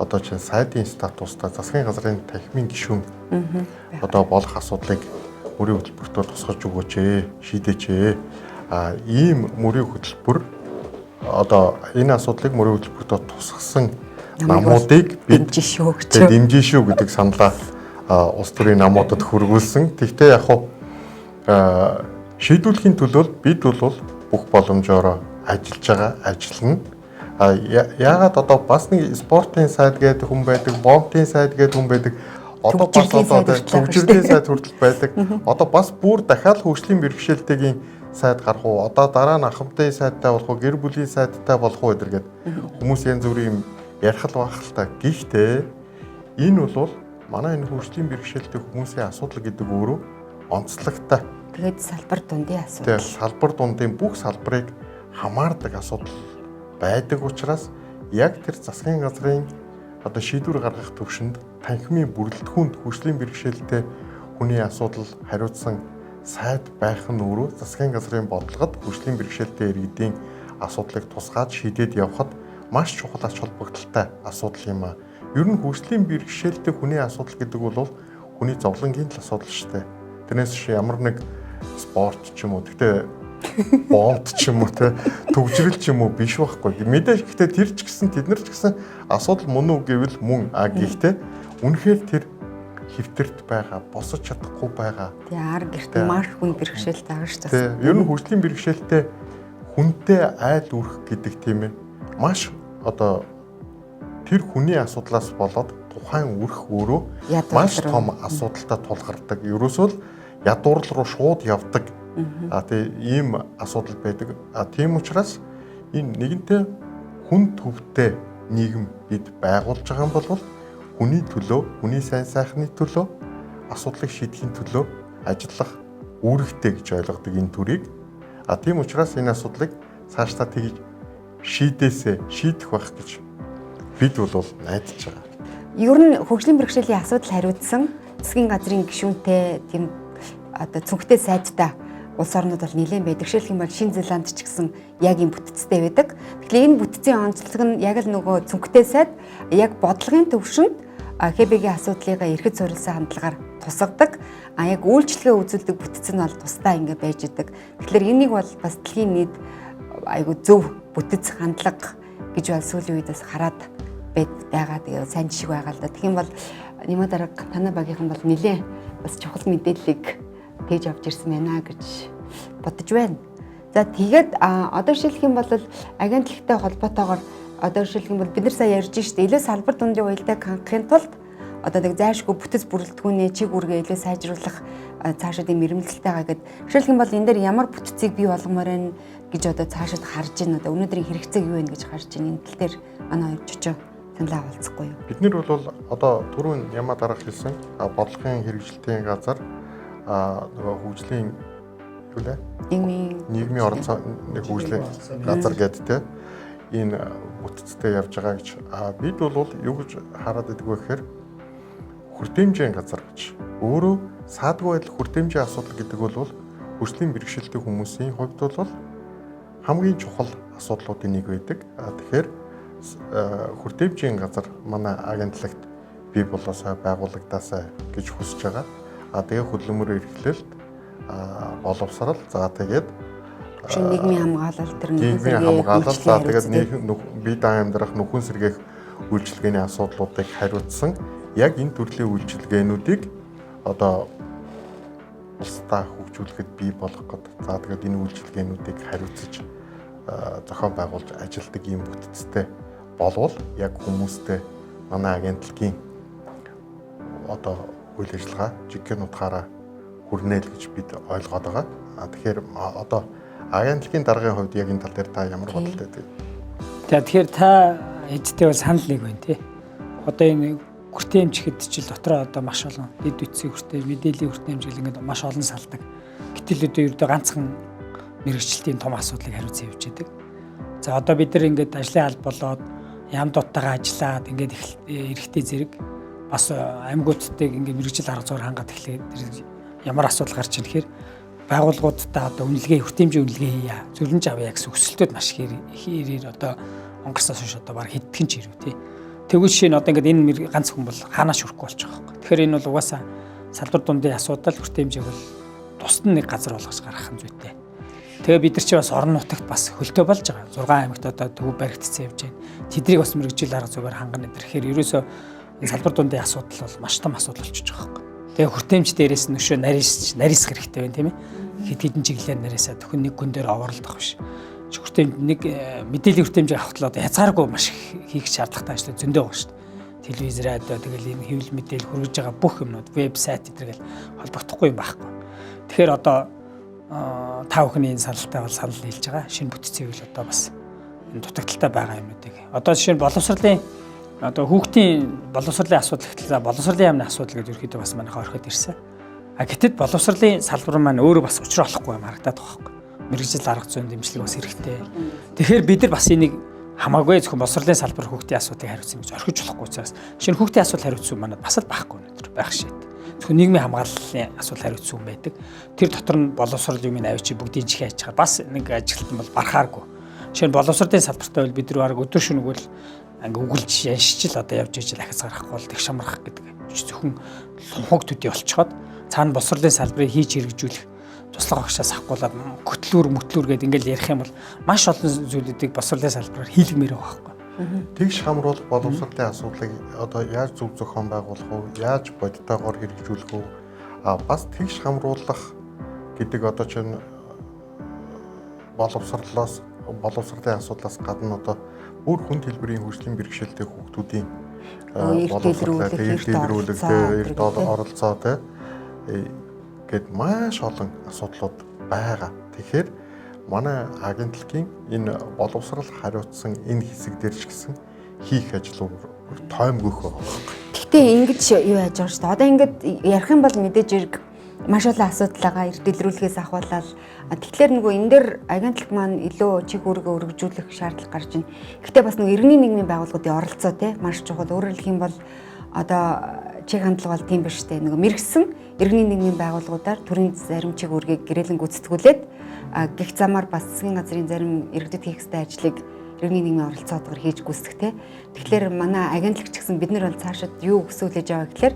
одоо чинь сайдын статустай засгийн газрын танхимын гишүүн одоо болох асуудлыг мөрийн хөтөлбөртөө тусгаж өгөөч шийдээч. Ийм мөрийн хөтөлбөр одоо энэ асуудлыг мөрийн хөтөлбөртөө тусгасан намуудыг бид дэмжин шүү гэдэг саналаа улс төрийн намуудад хүргүүлсэн. Тэгвэл яг хуу шийдвэрлэхийн төлөө бид бол бүх боломжоор ажиллаж байгаа, ажиллана. Яагаад одоо бас нэг спортын сайд гэдэг хүн байдаг, бомтын сайд гэдэг хүн байдаг. Одоо бас одоо төвчрлийн сайд хүртэл байдаг. Одоо бас бүр дахиад хөгжлийн бэрхшээлтэйгийн сайд гарах уу? Одоо дараа нь ахмадын сайдтай болох уу? Гэр бүлийн сайдтай болох уу гэдэргээд хүмүүс янз бүрийн ярих л байх л та. Гэхдээ энэ бол манай энэ хөгжлийн бэрхшээлтэй хүмүүсийн асуудал гэдэг өөрөө онцлогтой. Тэгээд салбар дундын асуудал. Тэгээд салбар дундын бүх салбарыг хамаардаг асуудал байдаг учраас яг тэр засгийн газрын одоо шийдвэр гаргах төвшөнд танхимын бүрэлдэхүүнд хөгжлийн бэрхшээлтэй хүний асуудал хариуцсан сайд байх нь өөрөө засгийн газрын бодлогод хөгжлийн бэрхшээлтэй иргэдийн асуудлыг тусгаад шийдээд явхад маш чухал ач холбогдолтой асуудал юм а. Ер нь хөгжлийн бэрхшээлтэй хүний асуудал гэдэг бол хүний зовлонгийн л асуудал шүү дээ. Тэрнээс ямар нэг спорт ч юм уу гэхдээ бомт ч юм уу те төвжрэл ч юм уу биш байхгүй. Мэдээж гэхдээ тэр ч гэсэн тэд нар ч гэсэн асуудал мөн үү гэвэл мөн гэхдээ үнэхээр тэр хэвтэрт байгаа, босож чадахгүй байгаа. Тий ар гэрт маш хүн бэрхшээлтэй байгаа шүү дээ. Ер нь хөгжлийн бэрхшээлтэй хүнтэй айл үрэх гэдэг тийм ээ маш одоо тэр хүний асуудлаас болоод тухайн үрх өөрөө маш том асуудалтай тулгардаг. Ерөөсөө л ядуурл руу шууд явдаг. Тэгээ ийм асуудал байдаг. Тийм учраас энэ нэгэнтээ хүн төвтэй нийгэм бид байгуулж байгаа юм бол хүний төлөө, хүний сайн сайхны төлөө, асуудлыг шийдэхийн төлөө ажиллах үүрэгтэй гэж ойлгодог энэ төрийг. Тийм учраас энэ асуудлыг цаашдаа тэгж шийдэх байх гэж бид бол найдаж байгаа. Ер нь хөгжлийн бэрхшээлийн асуудал хариуцсан засгийн газрын гишүүнтэй тийм одоо цүнхтэй сайдтай улс орнууд бол нэлээд байдаг. Жишээлх юм бол Шинэ Зеланд ч гэсэн яг юм бүтцтэй байдаг. Тэгэхээр энэ бүтцийн онцлог нь яг л нөгөө цүнхтэй сайд яг бодлогын төвшөнд ХБ-гийн асуудлыгаа эрхэд суурилсан хандлагаар тусгадаг. Яг үйлчлэгээ үзүүлдэг бүтц нь бол тусдаа ингэ байж идэг. Тэгэхээр энийг бол бас дэлхийн нийт айгу зөв бүтэц хандлага гэж бол сүүлийн үед бас хараад байгаа. Тэгээ сайн жишг байгаа л да. Тэгэх юм бол Нимаа дарга танай багийнхан бол нэлээд бас чухал мэдээллийг тэгж авч ирсэн байна гэж бодож байна. За тэгээд одоо жишээлх юм бол агентлагтай холбоотойгоор одоо жишээлх юм бол бид нар сая ярьж штэ илүү салбар дундын уялдааг хангахын тулд одоо нэг зайлшгүй бүтэц бүрэлдэхүүний чиг үүргээ илүү сайжруулах цаашаа тийм мэрэмжлэлтэйгаа гэдэг. Жишээлх юм бол энэ дээр ямар бүтцийг бий болгомоор байна гэж одоо цаашаа харж байна. Одоо өнөөдрийн хэрэгцээг юу вэ гэж харж байна. Энэ тал дээр манай хоёр жижиг саналаа олцохгүй юу? Бид нар бол одоо түрүүн Нимаа дарга хэлсэн бодлогын хэрэгжилтийн газар нөгөө хөгжлийн юу лээ? Нийгмийн оролцооны хөгжлийн газар гэдэг те энэ бүтцтэй явж байгаа гэж бид бол юу гэж хараад байдаг вэ гэхээр хүртээмжийн газар гэж. Өөрөө саадгүй байдал хүртээмжийн асуудал гэдэг бол хөгжлийн бэрхшээлтэй хүмүүсийн хувьд бол хамгийн чухал асуудлуудын нэг байдаг. Тэгэхээр хүртээмжийн газар манай агентлагт бий болоосаа байгуулагдаасаа гэж хүсэж байгаа. Тэгээ хөдөлмөр эрхлэлт боловсрал за тэгээд нийгмийн хамгаалал тэр нийгмийн хамгаалал за тэгээд бие даан амьдрах нөхөн сэргээх үйлчилгээний асуудлуудыг хариуцсан яг энэ төрлийн үйлчилгээнүүдийг одоо улсдаа хөгжүүлэхэд бий болгох гэдэг. За тэгээд энэ үйлчилгээнүүдийг хариуцаж зохион байгуулж ажилладаг юм бүтцтэй болвол яг хүмүүстэй манай агентлагийн одоо үйл ажиллагаа жигхэн утгаараа хүрнэ л гэж бид ойлгоод байгаа. Тэгэхээр одоо агентлагийн даргын хувьд яг энэ тал дээр та ямар бодолтой вэ? Тэгэхээр та эдтэй бол санал нэг байна тий. Одоо энэ хүртээмж гэхэд дотроо одоо маш олон дэд үтсийн хүртээмж, мэдээллийн хүртээмж гэл ингээд маш олон салдаг. Гэтэл одоо ердөө ганцхан мэрэгчлэлтийн том асуудлыг хариуцсан явж байдаг. За одоо бид нар ингээд ажлын алба болоод ям дуттайгаа ажиллаад ингээд эрэхтэй зэрэг бас аймагуудтайг ингээд мэрэгжил арга зүйр хангаад эхлээд ямар асуудал гарч ийн гэхээр байгууллагуудтай одоо үнэлгээ, хүртээмжийн үнэлгээ хийя, зөвлөмж авъя гэсэн өсөлтөд маш хэрээр одоо онгорсоос хойш одоо баг хэдхэн ч ирв тий. Тэгвэл жишээ нь одоо ингээд энэ ганц хүн бол хаанаач хүрэхгүй болчих واخ. Тэгэхээр энэ бол угаасаа салбар дундын асуудал хүртээмжийг бол тусад нэг газар болгож гаргах нь зүйтэй. Тэгээ бид нар чи бас орон нутагт бас хөлтөө болж байгаа. 6 аймагт одоо төв баригдсан явж байна. Тэднийг бас мэрэгжил арга зүгээр хангана гэдэг. Тэгэхээр ерөөсөө энэ салбар дундын асуудал бол маш том асуудал болчихж байгаа хэрэг. Тэгээ хүртээмж дээрээс нь өшөө нарийсах хэрэгтэй байна тийм ээ. Хэд хэдэн чиглэлээр нарийсаа төхөн нэг гүн дээр оворлох биш. Хүртээмж нэг мэдээллийн хүртээмжийг авахлаад язгааргүй маш хийх шаардлагатай ажил зөндөө байгаа шүү дээ. Телевиз, радио тэгэл энэ хэвлэл мэдээлэл хүргэж байгаа бүх юмнууд вебсайт гэдэргээл холбогдохгүй юм байхгүй. Тэгэхээр одоо та бүхний энэ саналтай бол санал нийлж байгаа. Шинэ бүтцийг л одоо бас энэ дутагдaltaй байгаа юмнуудыг. Одоо жишээ нь боловсролын одоо хүүхдийн боловсролын асуудал гэхэл боловсролын яамны асуудал гэдэг ерөөхдөө бас манайх орхиод ирсэн. Гэтэл боловсролын салбар маань өөрөө бас учраа олохгүй юм харагдаад байгаа байхгүй. Мэргэжил арга зүйн дэмжлэг бас хэрэгтэй. Тэгэхээр бид нар бас энийг хамаагүй зөвхөн боловсролын салбар хүүхдийн асуудлыг хариуцсан гэж орхиж болохгүй учраас шинэ хүүхдийн асуудал хариуцсан манад бас л байхгүй өнөдр байх шийд. Зөвхөн нийгмийн хамгааллын асуудал хариуцсан хүн байдаг. Тэр дотор нь боловсрол юмны авчи бүгдийн чихээ ачаар бас нэг ажилтан бол барахааргүй. Жишээ нь боловсролын салбартай бол бид нар баг өдөр шөнөгөл ингээ үгэлж яншиж л одоо явж ижил ахиц гарахгүй бол тэг шамрах гэдэг. Зөвхөн лумхог төдий болцоход цаана боловсролын салбарыг хийж хэрэгжүүлэх туслах агшаас ахгуулаад хөтлөөр гэдэг ингээл ярих юм бол маш олон зүйлүүдийг боловсролын салбараар хийлгмээр байгаа байхгүй. Тэгш хамруулах боловсролын асуудлыг одоо яаж зөв зохион байгуулах вэ? Яаж бодитойгоор хэрэгжүүлэх вэ? Бас тэгш хамруулах гэдэг одоо чинь боловсролын асуудлаас гадна одоо өөр хүнд хэлбэрийн хөгжлийн бэрхшээлтэй хүүхдүүдийн эрт оролцоо гэд маш олон асуудлууд байгаа. Тэгэхээр манай агентлагийн энэ боловсрал хариуцсан энэ хэсэг дээр ч гэсэн хийх ажил тоймгөх байгаа. Гэхдээ ингэж юу яаж байгаа шүү дээ. Одоо ингэж ярих юм бол мэдээж хэрэг маш олон асуудалгаа эрт дэлгэрүүлэхээс ахвалал. Тэгэхээр нөгөө энэ дээр агентлаг маань илүү чиг үүргээ өргөжүүлэх шаардлага гарч байна. Гэхдээ бас нөгөө иргэний нийгмийн байгууллагуудын оролцоо те маш чухал. Өөрөөр хэлэх юм бол одоо чиг хандлага бол тийм биш те. Нөгөө мэрэгсэн иргэний нийгмийн байгууллагуудаар төрийн зарим чиг үүргийг гэрээлэн гүйцэтгүүлээд гих замаар бас засгийн газрын зарим иргэдэд хийх ёстой ажлыг иргэний нийгмийн оролцоотойгоор хийж гүйцэтгэх те. Тэгэхээр манай агентлаг ч гэсэн бид нар бол цаашид юу өсөөлж байгаа гэхээр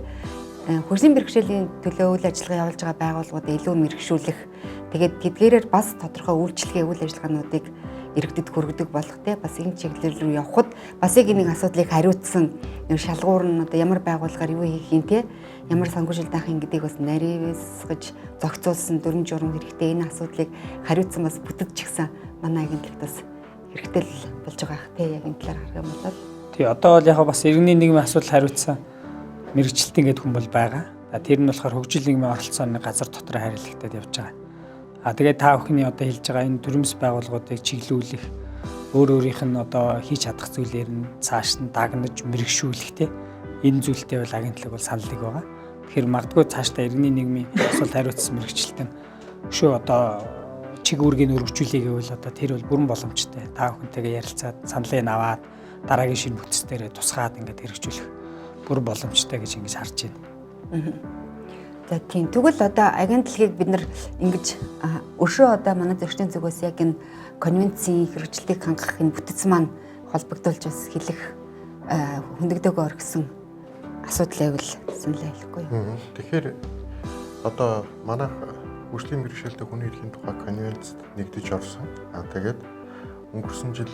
хөгжлийн бэрхшээлийн төлөө үйл ажиллагаа явуулж байгаа байгууллагуудыг илүү мэрэгшүүлэх, тэгээд тэдгээрээр бас тодорхой үйлчлэгээ үйл ажиллагаануудыг иргэдэд хүргэдэг болох те бас энэ чиглэл рүү явхад бас нэг асуудлыг хариуцсан шалгуур нь одоо ямар байгууллагаар юу хийх юм те ямар санхүүжилт авах юм гэдгийг бас наривсгаж зохицуулсан дүрм журам хэрэгтэй энэ асуудлыг хариуцсан бас бүтэдчихсэн манай агентлагт бас хэрэгтэй л болж байгаа х те яг энэ талаар харах юм бол тий одоо бол яг бас иргэний нийгмийн асуудал хариуцсан мэрэгчлэлтийн гэдэг хүн бол байгаа. Тэр нь болохоор хөгжил нийгмийн оролцооны газар дотор харилцагтад явж байгаа. Тэгээд та бүхний одоо хэлж байгаа энэ төрөмс байгууллагуудыг чиглүүлэх өөр өөрийнх нь одоо хийж чадах зүйлээр нь цааш нь дагнаж мэрэгшүүлэх те энэ зүйлтэй бол агентлаг бол саналыг байгаа. Тэгэхээр магадгүй цаашдаа иргэний нийгмийн асуудал хариуцсан мэрэгчлэлтэн өшөө одоо чиг үүргийг өргөжүүлэх гэвэл одоо тэр бол бүрэн боломжтой. Та бүхэнтэйгээ ярилцаад саналыг аваад дараагийн шинэ бүтц дээрээ тусгаад ингээд хэрэгжүүлэх бүр боломжтой гэж ингэж харж байна. За тийм. Тэгвэл одоо агентлагийг бид нар ингэж өшөө одоо манай зөрчлийн зүгээс яг энэ конвенцийн хэрэгжилтийг хангах энэ бүтэц маань холбогдуулж бас хэлэх хөндөгдөөгөө орхисон асуудал байвал саналаа хэлэхгүй юу? Тэгэхээр одоо манай хөгжлийн бэрхшээлтэй хүний эрхийн тухай конвенцэд нэгдэж орсон. Тэгээд өнгөрсөн жил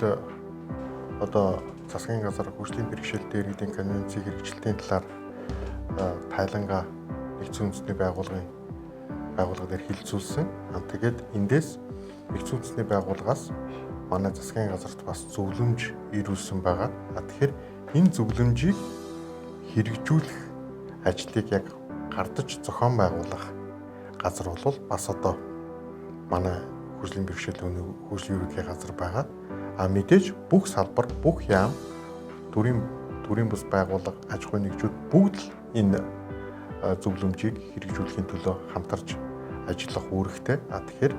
одоо засгийн газар хөгжлийн бэрхшээлтэй иргэдийн конвенцийг хэрэгжилтийн талаар Тайланга нэгдсэн үндэсний байгууллага дээр хилцүүлсэн. Тэгээд эндээс нэгдсэн үндэсний байгууллагаас манай засгийн газарт бас зөвлөмж ирүүлсэн байгаа. Тэгэхээр энэ зөвлөмжийг хэрэгжүүлэх ажлыг яг гардаж зохион байгуулах газар бол бас одоо манай хөгжлийн бэрхшээлийн хөгжлийн ерөнхий газар байгаа. Мэдээж бүх салбар, бүх яам, төрийн бус байгууллага, аж ахуйн нэгжүүд бүгд л энэ зөвлөмжийг хэрэгжүүлэхийн төлөө хамтарч ажиллах үүрэгтэй. Тэгэхээр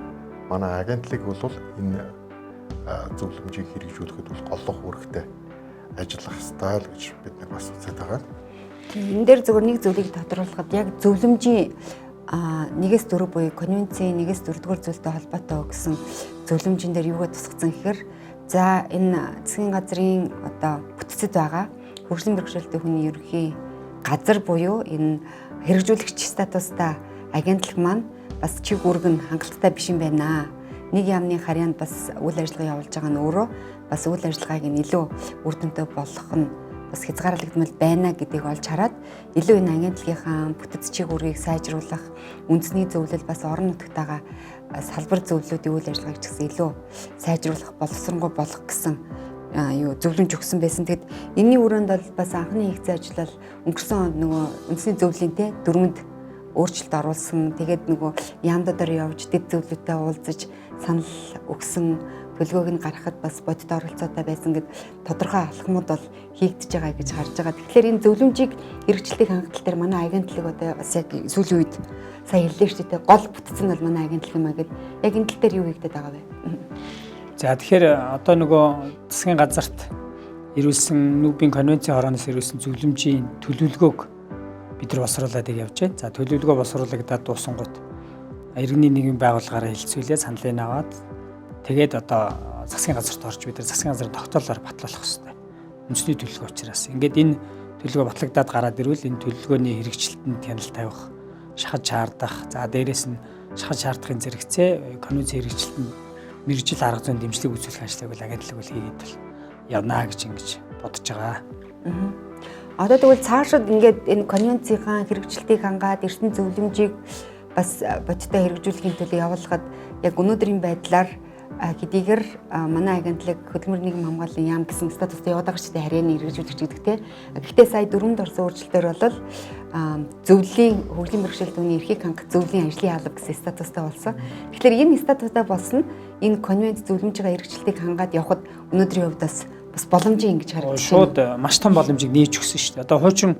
манай агентлаг бол энэ зөвлөмжийг хэрэгжүүлэхэд бол голлох үүрэгтэй ажиллах ёстой л гэж бид нэг бас үзээд байгаа. Энэ дээр зөвхөн нэг зүйлийг тодруулахад яг зөвлөмжийн 1-4 буюу конвенцийн 1-4-р зүйлтэй холбоотой гэсэн зөвлөмжийн дээр юугаа тусгацсан гэхээр за энэ засгийн газрын одоо бүтцэд байгаа хөгжлийн бэрхшээлтэй хүний ерөнхий газар буюу энэ хэрэгжүүлэгч статустай агентлаг маань бас чиг үүрэг нь хангалттай биш юм байна. Нэг яамны харьяанд бас үйл ажиллагаа явуулж байгаа нь өөрөө бас үйл ажиллагааг нь илүү үр дүнтэй болгох нь бас хязгаарлагдмал байна гэдгийг олж хараад илүү энэ агентлагийнхаа бүтэц чиг үүргийг сайжруулах, үндэсний зөвлөл бас орон нутгатайгаа салбар зөвлөлүүдийн үйл ажиллагааг ч гэсэн илүү сайжруулах, боловсронгуй болгох гэсэн зөвлөмж өгсөн байсан. Тэгэд энэний өрөөнд бол бас анхны хийгдсэн ажил бол өнгөрсөн онд нөгөө үндэсний зөвлөлийн дөрмөнд өөрчлөлт оруулсан. Тэгээд нөгөө яамдадаар явж дэд зөвлөлтөд уулзаж санал өгсөн, төлгөөг нь гаргахад бас бодит оролцоотой байсан гэд тодорхой алхмууд бол хийгдэж байгаа гэж харж байгаа. Тэгэхээр энэ зөвлөмжийг хэрэгжилтийг хангалттай дээр манай агентлаг одоо бас яг сүүлийн үед сая хэллээ шүү дээ. Гол бүтцэн бол манай агентлаг юм а гэд яг энэ тал дээр юу хийгдэж байгаа вэ? За тэгэхээр одоо нөгөө засгийн газарт ирүүлсэн Нүүбийн конвенцийн хорооноос ирүүлсэн зөвлөмжийн төлөвлөгөөг бид нар босруулаад явж байна. За төлөвлөгөө босруулагдаад дуусангууд иргэний нийгмийн байгууллагаараа хэлцүүлээ, саналыг аваад тэгээд одоо засгийн газарт орж бид нар засгийн газрын тогтоолоор батлуулах хэрэгтэй. Үндэсний төлөвлөгөө учраас. Ингээд энэ төлөвлөгөө батлагдаад гараад ирвэл энэ төлөвлөгөөний хэрэгжилтэнд хяналт тавих, шахаж шаардах, за дээрэс нь шахаж шаардахын зэрэгцээ конвенцийн хэрэгжилтэнд мэргэжил арга зүйн дэмжлэг үзүүлэх ажлыг бол агентлаг бол хийгээд бол явна гэж ингэж бодож байгаа. Одоо тэгвэл цаашид ингээд энэ конвенцийн хэрэгжилтийг хангаад эрдэнэ зөвлөмжийг бас бодиттой хэрэгжүүлэхийн төлөө явуулахад яг өнөөдрийн байдлаар Хэдийгээр манай агентлаг хөдөлмөрийн нийгмийн хамгааллын яам гэсэн статустай яваад байгаа шүү дээ, харьяаны хэрэгжүүлэгч гэдэг те. Гэхдээ сая 4-нд орсон өөрчлөлтөөр бол зөвлөлийн хөгжлийн бэрхшээлт үүний эрхийг хангах зөвлөлийн ажлын алба гэсэн статустай болсон. Тэгэхээр энэ статустай болсон энэ конвент зөвлөмж байгаа хэрэгжилтийг хангаад явхад өнөөдрийн хувьд бас боломжийн ингэж харагдаж байна. Шууд маш том боломжийг нээж өгсөн шүү дээ. Одоо хуучин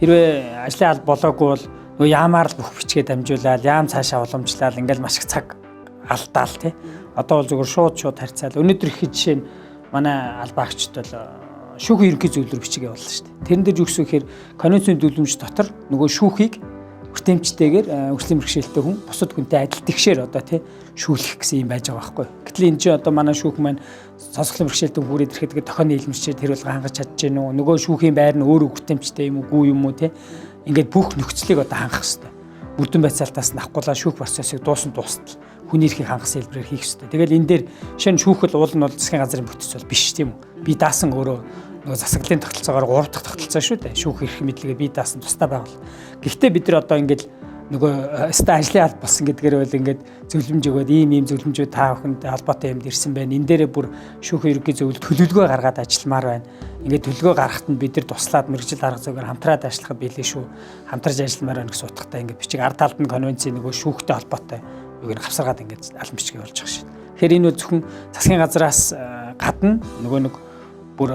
хэрвээ ажлын алба болоогүй бол нөгөө яамаар л бүх бичгээ дамжуулаад яам цаашаа уламжлаад ингээл маш их цаг алдаал тий. Одоо бол зүгээр шууд харьцаал. Өнөөдөр их жишээ нь манай албаагчд бол шүүхийн ерөнхий зөвлөлөөр бичгээ болно шүү дээ. Тэрэн дээр юу гэсэн хэрэг конвенцийн зөвлөмж дотор нөгөө шүүхийг хүртээмжтэйгээр хөгжлийн бэрхшээлтэй хүн бусад хүнтэй адил тэгшээр одоо тий шүүлэх гэсэн юм байж байгаа байхгүй. Гэтэл энэ чинь одоо манай шүүх маань сонсголын бэрхшээлтэй хүрээд ирэхэд тохионы илмэрчээр тэр бол хангаж чадж гэнэ үү? Нөгөө шүүхийн байр нь өөрөө хүртээмжтэй юм уу, юм уу тий? Ингээд бүх нөхцөлийг одоо хангах хэрэгтэй. Бүрдэн байцаалтаас нь авахгүйла шүүх процессыг дуустал хүний эрхийг хангах хэлбэрээр хийх хэрэгтэй. Тэгэл энэ дээр шинэ шүүхэл уул нь бол засгийн газрын бүтц бол биш тийм үү? Би даасан өөрөө нөгөө засаглалын тогтолцоогоор 3 дахь тогтолцоо шүү дээ. Шүүх эрх мэдлэгээ би даасан тусдаа байгуул. Гэхдээ бид нар одоо ингээд нөгөө өстой ажлын алба болсон гэдгээр бол ингээд зөвлөмж өгөөд ийм зөвлөмжүүд та бүхэнд холбоотой юмд ирсэн байна. Энэ дээрээ бүр шүүхийн ерөнхий зөвлөлд төлөвлөгөө гаргаад ажилламаар байна. Ингээд төлөвлөгөө гаргахад нь бид нар туслаад мэрэгжил арга зүйгээр хамтраад ажиллахад билээ шүү. Хамтарч ажилламаар байна гэсэн утгатай ингээд бичиг ард талд нь конвенцийн нөгөө шүүхтэй холбоотой юуг нь хавсаргаад ингээд албан бичгээ болж байгаа шүү. Тэгэхээр энэ бол зөвхөн засгийн газраас гадна нөгөө нэг бүр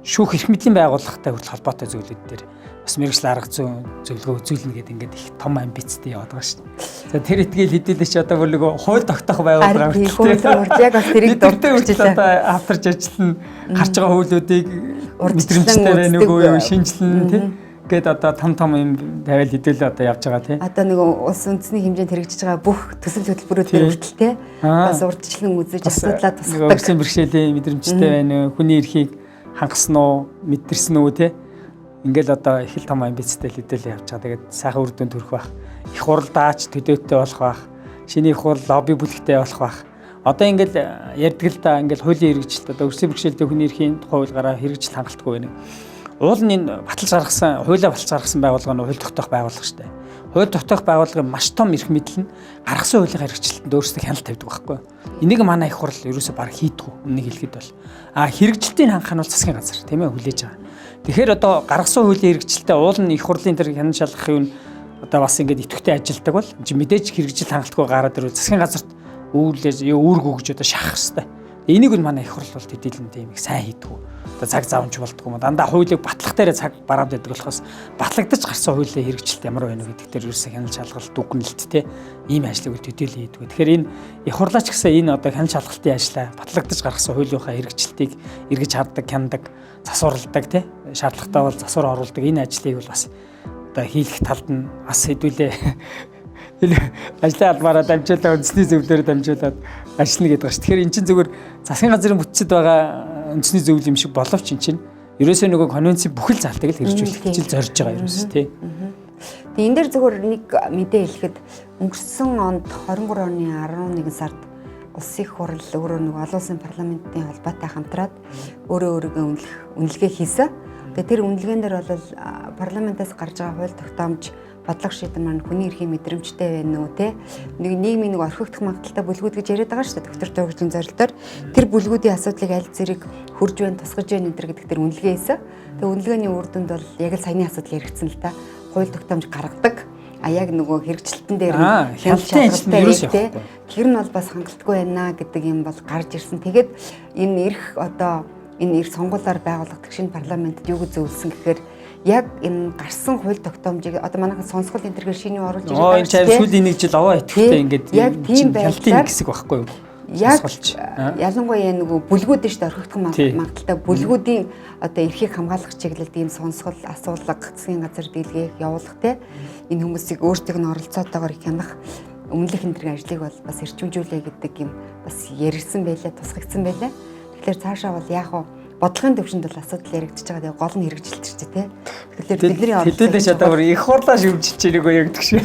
шүүх эрх мэдлийн байгууллагатай хүртэл холбоотой зүйлүүд дээр бас мэрэгжил арга зүйн зөвлөгөө үзүүлнэ гэдэг ингээд их том амбицтай яваад байгаа шүү дээ. За тэр итгэл хэдүүлээч одоо бүр нөгөө хууль тогтоох байгууллага хүртэл яг бас тэрийг дурдчихлаа. Одоо авторч ажиллана гарч байгаа хуулиудыг мэдрэмжтэй байна уу юу шинжилнэ тий. Гээд одоо том юм тавиал хэдүүлээ одоо явж байгаа тий. Одоо нөгөө улс үндэсний хэмжээнд хэрэгжиж байгаа бүх төсөл хөтөлбөрүүд хүртэл тий. Бас урдчлан үзэж асуудлаа тусгадаг. Хөгжлийн бэрхшээлийн мэдрэмжтэй байна уу? Хүний эрхийг хангасан уу, мэдэрсэн үү те. Ингээл одоо их л том амбицтай хэдүүлээ явж байгаа. Тэгээд сайхан үр дүнд хүрэх байх. Их хуралдаач төдөөтэй болох байх. Шиний их хурал лобби бүлэгтэй болох байх. Одоо ингээл ярьдаг л да ингээл хуулийн хэрэгжилт одоо хөгжлийн бэрхшээлтэй хүний эрхийн тухай хуулиараа хэрэгжил хангалтгүй байна. Уул нь энэ баталж гаргасан, хуулиа баталж гаргасан байгууллага нь хууль тогтоох байгууллага шүү дээ. Хууль тогтоох байгууллагын маш том эрх мэдэл нь гаргасан хуулийн хэрэгжилтэнд өөрсдөө хяналт тавьдаг байхгүй. Энийг манай их хурал ерөөсөө баг хийдэггүй. Үнийг хэлэхэд бол хэрэгжилтийг хангах нь бол засгийн газар тийм ээ хүлээж байгаа. Тэгэхээр одоо гаргасан хуулийн хэрэгжилтэд уул нь их хурлын тэр хянан шалгахын үн одоо бас ингэж идэвхтэй ажилдаг бол мэдээж хэрэгжил хангалтгүй гараад ирвэл засгийн газарт үүрэг өгж одоо шахах хэрэгтэй. Энийг нь манай их хурал бол төдийлэн тийм их сайн хийдэггүй. Одоо цаг зав онч болдгоо юм. Дандаа хуулийг батлах дээр цаг бараад байдаг болохоос батлагдаж гарсан хуулийн хэрэгжилт ямар байна вэ гэдэг дээр ерөөсөө хянан шалгалт дүгнэлт те ийм ажлыг төдийлэн хийдэг. Тэгэхээр энэ их хурлаач гэсэн энэ одоо хянан шалгалтын ажлаа батлагдаж гаргасан хуулийнхаа хэрэгжилтийг эргэж хардаг, хяндаг, засварладаг те шаардлагатай бол засвар оруулдаг энэ ажлыг бол бас одоо хийх талд нь бас хэдүүлээ ажлын албаараа дамжуулаад үндэсний зөвлөөр дамжуулаад ажиллана гэдэг ба ш. Тэгэхээр эн чинь зүгээр засгийн газрын бүтцэд байгаа үндэсний зөвлөл юм шиг боловч эн чинь ерөөсөө нөгөө конвенцийн бүхэл залтыг л хэрэгжүүлэх гэж зорж байгаа ерөөсөө тий. Тэгээ энэ дээр зүгээр нэг мэдээ хэлэхэд өнгөрсөн онд 23 оны 11 сард улсын их хурал өөрөө нөгөө олон улсын парламентын холбоотой хамтраад өөрийнхөө үнэлгээ хийсэн. Тэгээ тэр үнэлгээн дээр бол парламентаас гарч байгаа хууль тогтоомж бодлого шийдвэр маань хүний эрхийн мэдрэмжтэй байна уу те нэг нийгмийн нэг орхигдох магадaltaй бүлгүүд гэж яриад байгаа шүү дээ доктортой хөгжлийн зорилтоор тэр бүлгүүдийн асуудлыг аль зэрэг хурж байна тусгаж байна энэ гэдэг тэр үнэлгээ хийсэн. Тэгээ үнэлгээний үр дүнд бол яг л саяны асуудал яригдсан л та хууль тогтоомж гаргадаг яг нөгөө хэрэгжилтэн дээр хяналтын ажил те тэр нь бол бас хангалтгүй байна гэдэг юм бол гарч ирсэн. Тэгээд энэ эрх одоо энэ эрх сонгуулиар байгуулагдах шинэ парламентд юу гэж зөвлөсөн гэхээр яг энэ гарсан хууль тогтоомжийг одоо манайхан сонсгол энэ төргээр шиний оруулж ирээд байгаа. Энэ чар сүүлийн нэг жил овоо итгэвтэй ингээд яг тийм хяналтын хэсэг байхгүй юу? Яг ялангуяа нөгөө бүлгүүд нь шүү дээ орхигдох магадaltaй бүлгүүдийн одоо эрхийг хамгаалах чиглэлд ийм сонсгол асуулга засгийн газар дэлгээх явуулах те энэ хүмүүсийг өөрсдийг нь оролцоотойгоор хянах өмнөх энэ төрлийн ажлыг бол бас эрчимжүүлээ гэдэг юм бас ярьсан байлаа тусгагдсан байлаа. Тэгэхээр цаашаа бол яах вэ? Бодлогын төвшөнд бол асуудал яригдчихэж байгаа. Тэгээ гол нь хэрэгжилт шүү дээ, тий. Тэгэхээр бидний хэдүүлээ шатаар их хурлаа шүмжилж ирээгүй ягдаг шүү.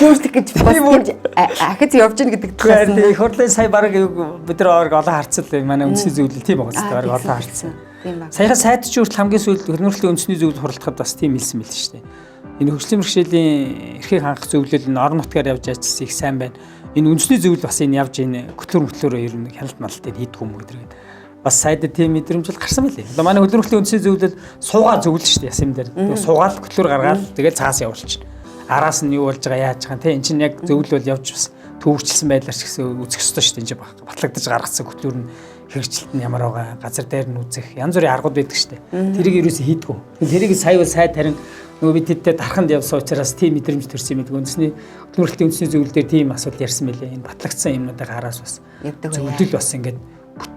Шүүмжлэх гэж бас ахиц явж гин гэдэг талаас нь их хурлын сая баг бид нар олон харцал манай үндэсний зөвлөл тийм байгаа шүү дээ. Баг олон харцсан. Тийм ба. Саяхан сайд ч хүртэл хамгийн сүүлд хөрнөрлөлийн үндэсний зөвлөл хуралдахад бас тийм хэлсэн мэл шүү дээ. энэ хөгжлийн бэрхшээлийн эрхийг хангах зөвлөл нь орон нутгаар явж ажилласан их сайн байна. Энэ үндэсний зөвлөл бас энэ явж энэ хөтөлбөр ер нь хяналт малтыг хийдэг юм гэдэг. Бас сайд тийм мэдрэмж бол гарсан байлээ. Одоо манай хөтөлбөрийн үндэсний зөвлөл суугаа зөвлөл шүү дээ ясам дээр. Тэгээ суугаал хөтөлбөр гаргаад тэгээ цаас явуулчихна. Араас нь юу болж байгаа яаж байгаа тийм энэ чинь яг зөвлөл бол явж бас төвөгчлсөн байдлаар ч гэсэн үзэх ёстой шүү дээ. Энэ батлагдаж гаргацсан хөтөлбөр нь хэрэгжилт нь ямар байгаа, газар дээр нь үзэх янз бүрийн аргууд байдаг шүү дээ. Тэрийг ерөөсөө хийдгүү. Тэрийг сая бол сайд харин нөгөө бид тэдтэй дарханд явсан учраас тийм мэдрэмж төрсөн юм. Үндэсний хөтөлбөрийн үндэсний зөвлөл дээр тийм асуудал ярьсан байлээ. Энэ батлагдсан юмнуудыг хараас бас зөвлөл бас ингээд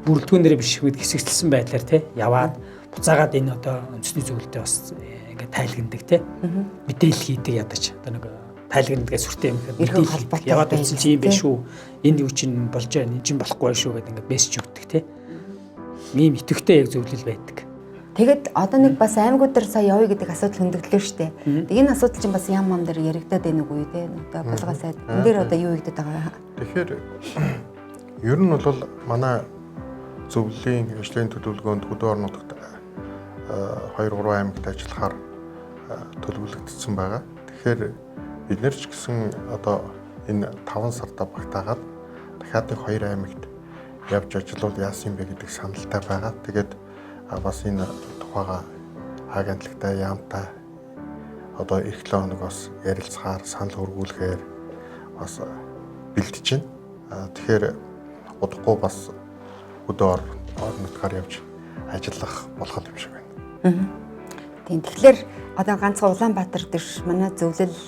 бүрэлдэхүүн дээр биш үед хэсэгчлсэн байдлаар тий яваад буцаагаад энэ одоо үндэсний зөвлөлтөд бас ингээд тайлгнадаг тий мэдээлэл хийдэг ядаж одоо нэг тайлгнадгаас сүртэй юм гэхэд мэдээлэл яваад утсан чи юм биш шүү энэ юу чинь болж байна энэ чинь болохгүй байх шүү гэдэг ингээд мессеж өгдөг тий ийм итгэвтэй яг зөвлөл байдаг. Тэгэд одоо нэг бас аймагуд дээр сая явъя гэдэг асуудал хөндөглөө штэ. Тэг энэ асуудал чинь бас ям дээр яригадаад байна уу тий одоо болгоо сайд энэ дээр одоо юу хийгдэт байгаа. Тэгэхээр ер нь бол манай зөвлөлийн ажлын төлөвлөгөөнд хөдөө орон нутагт 2-3 аймагт ажиллахаар төлөвлөгдсөн байгаа. Тэгэхээр бид нэр ч гэсэн одоо энэ 5 сарда багтаагаад дахиад нэг 2 аймагт явж ажиллавал яасан бэ гэдэг саналтай байгаа. Тэгээд бас энэ тухайга агентлагтай яамтай одоо эх 7 хоног бас ярилцахаар санал хөрвүүлэхээр бас бэлдэж байна. Тэгэхээр удахгүй бас хөдөө орон нутгаар явж ажиллах болох юм шиг байна. Тийм. Тэгэхээр одоо ганцхан Улаанбаатар дээр манай зөвлөл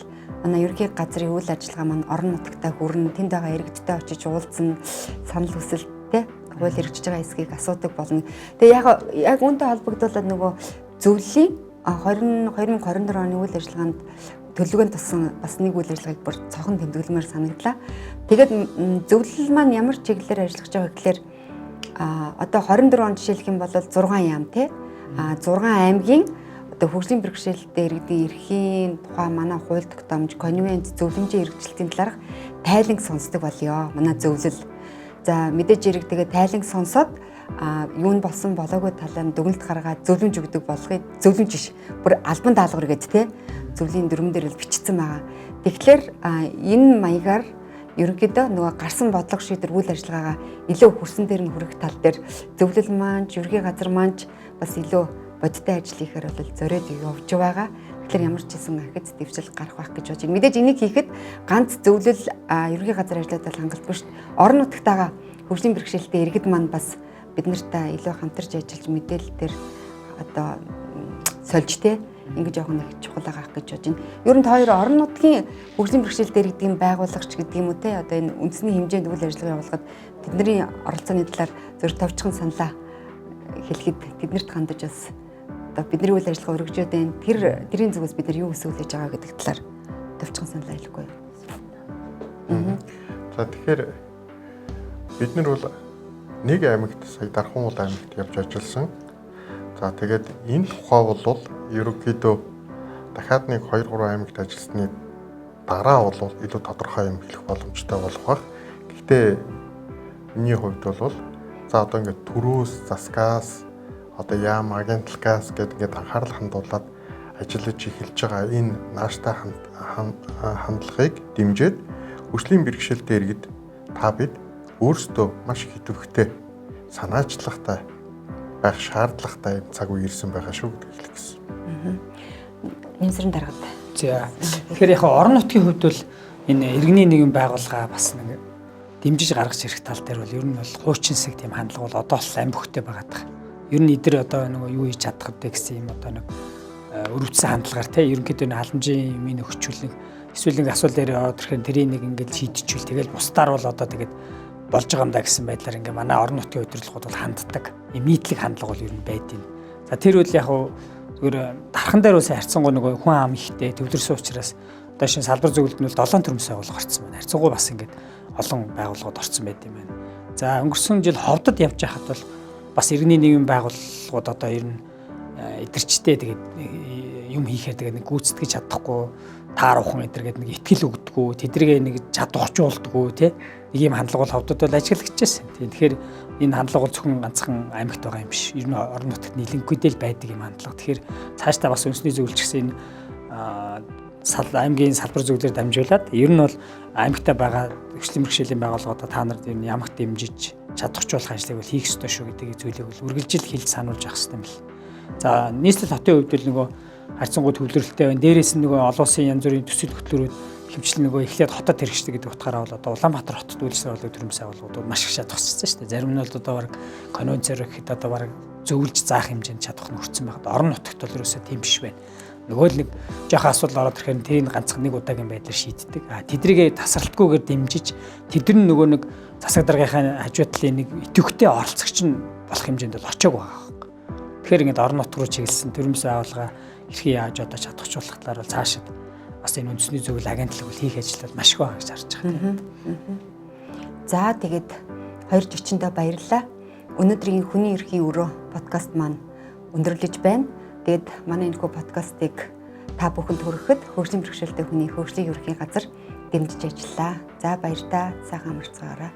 манай ерөнхий газрын үйл ажиллагаа маань орон нутагтаа хүрэн тэнд байгаа иргэдтэй очиж уулзсан санал хүсэлттэй хууль хэрэгжиж байгаа хэсгийг асуудаг болно. Тэгээ яг үүнтэй холбогдуулаад нөгөө зөвлөлийн 2024 оны үйл ажиллагаанд төлөвлөгөөнд туссан бас нэг үйл ажиллагааг бүр цохон тэмдэглэмээр санагдлаа. Тэгээд зөвлөл маань ямар чиглэлээр ажиллаж байгаа гэхээр одоо 24 онд жишээлх юм бол 6 яам тий 6 аймгийн одоо хөгжлийн бэрхшээлтэй иргэдийн эрхийн тухай манай хууль тогтоомж конвенц зөвлөмжийн хэрэгжилтийн талаарх тайланг сонсдог болёо. Манай зөвлөл. За мэдээж хэрэг тэгээ тайланг сонсоод юу нь болсон болоогүй талаар дүгнэлт гаргаад зөвлөмж өгдөг болохыг зөвлөмж биш. Бүр албан даалгавар гэдэг тий зөвлөлийн дүрмэн дээр л бичсэн байгаа. Тэгэхээр энэ маягаар ерөнхийдөө нөгөө гарсан бодлого шийдвэр үйл ажиллагаагаа илүү хүрсэн дээр нь хүрэх тал дээр зөвлөл маань, ерөнхий газар маань бас илүү бодиттой ажил хийхээр бол зориод явж байгаа. Тэгэхээр ямар ч хэлсэн ахиц дэвшил гарах байх гэж бодож байна. Мэдээж энийг хийхэд ганц зөвлөл ерөнхий газар ажилладаг хангалтгүй шүү дээ. Орон нутгатайгаа хөгжлийн бэрхшээлтэй иргэд маань бас бид нартай илүү хамтарч ажиллаж мэдээлэл дээр одоо сольжтэй ингэж явах нэг чухал байгаа гэж бодож байна. Ер нь та хоёр орон нутгийн хөгжлийн бэрхшээлтэй иргэдийн байгуулагч гэдэг юм уу те одоо энэ үндэсний хэмжээнд үйл ажиллагаа явуулахад тэдний оролцооны талаар зөв товчхон саналаа хэлэхэд тэднэрт хандаж бас одоо бидний үйл ажиллагаа өргөжөөд байна. Тэрийн зүгээс бид нар юу өсөөлж байгаа гэдэг талаар товчхон саналаа хэлэхгүй юу? За тэгэхээр бид нар бол нэг аймагт сая Дархан аймагт явж ажилласан. За тэгээд энэ тухай бол ерөнхийдөө дахиад нэг 2-3 аймагт ажилласны дараа бол илүү тодорхой юм хэлэх боломжтой болох байх. Гэхдээ миний хувьд бол за одоо ингээд төрөөс, заскаас, одоо яам агентлагаас гэдэг ингээд анхаарал хандуулаад ажиллаж эхэлж байгаа энэ нааштай хандлагыг дэмжиж хөгжлийн бэрхшээлтэй иргэд та бид өөрсдөө маш их идэвхтэй санаачлагтай байх шаардлагатай цаг үе ирсэн байгаа шүү гэдэг хэлэх гэсэн. Нэмсрэн дараад. За. Тэгэхээр яг орон нутгийн хувьд бол энэ иргэний нэгэн байгууллага бас нэг дэмжиж гаргаж ирэх тал дээр бол ер нь бол хуучинсэг тийм хандлага бол одоо л ам бөхтэй байгаа даа. Ер нь эдгээр одоо нөгөө юу хийж чадах вэ гэсэн юм одоо нэг өрөвдсөн хандлагаар тий ерөнхийдөө халамжийн юмыг өгчүүлнэ. Эсвэл нэг асуудал дээр яваад ирэхээр тэрийг нэг ингээд шийдчихвэл тэгэл бусдаар бол одоо тэгээд болж байгаа юм да гэсэн байдлаар ингээ манай орон нутгийн удирдлагууд бол ханддаг. Ийм нийтлэг хандлага бол ер нь байдیں۔ За тэр үл яг зүгээр дархан дээр үсэн харьцангуй нөгөө хүн ам ихтэй төвлөрсөн учраас одоо шинэ салбар зөвлөлд нь бол 7 төрмсөө байгуулга орцсон байна. Харьцангуй бас ингээд олон байгууллагууд орцсон байт юм байна. За өнгөрсөн жил ховдод явж байхад бол бас иргэний нийгмийн байгууллагууд одоо ер нь эдэрчтэй тэгээд юм хийхээр тэгээд нэг гүйцэтгэж чадахгүй тааруухан эдэргээд нэг ихтгэл өгдөггүй тэдрийгээ нэг чадварчуулдаггүй тий нэг юм хандлага бол ховдод бол ажиглагчжсэн. Тэгэхээр энэ хандлага бол зөвхөн ганцхан аймагт байгаа юм биш. Ер нь орон нутагт нийлэнхүйдэл байдаг юм хандлага. Тэгэхээр цаашдаа бас үндэсний зөвлөлч гэсэн энэ аймгийн салбар зүгээр дамжуулаад ер нь бол аймагтаа байгаа хөгжлийн бэрхшээлийн байгууллагуудаа та нарт ер нь ямагт дэмжиж чадахжуулах ажлыг бол хийх ёстой шүү гэдэг зүйлийг бол үргэлжил хэлж сануулж явах хэрэгтэй юм л. За нийслэл хотын хувьд бол нөгөө харьцангуй төвлөрөлттэй байна. Дээрээс нь нөгөө олон улсын янз бүрийн төсөл хөтөлбөрүүд хэмжлэн нөгөө эхлээд хотод хэрэгждэг гэдэг утгаараа бол одоо Улаанбаатар хотод үйлчлэл болдог төрөмсөө байгууллагууд маш их чадахсан шүү дээ. Зарим нь бол одоо баг конвенцээр ихэд одоо баг зөвлөж заах хэмжээнд чадах нь хүрсэн байгаад орон нутагт бол ерөөсөө тийм биш байна. Нөгөө л нэг жоохон асуудал ороод ирэхээр тэрийг ганцхан нэг удаагийн байдлаар шийддэг. Тэдрийгээ тасралтгүйгээр дэмжиж тэд нь нөгөө нэг засаг даргийнхаа хажуудлын нэг идэвхтэй оролцогч нь болох хэмжээнд бол очиог байгаа. Тэгэхээр ингээд орон нутг руу чиглэсэн төрөмс байгууллага эрхий яаж одоо чадахжуулах талаар бол цаашид бас энэ үндэсний зөвлөл агентлаг бол хийх ажил бол маш их байгаа гэж харж байгаа. За тэгээд 240-нд баярлалаа. Өнөөдрийн хүний эрхийн өрөө подкаст маань өндөрлөж байна. Тэгээд манай энэ подкастыг та бүхэнд хүрэхэд хөгжлийн бэрхшээлтэй хүний хөгжлийн ерөнхий газар дэмжиж ажиллаа. За баяр та. Сайхан амарцгаараа.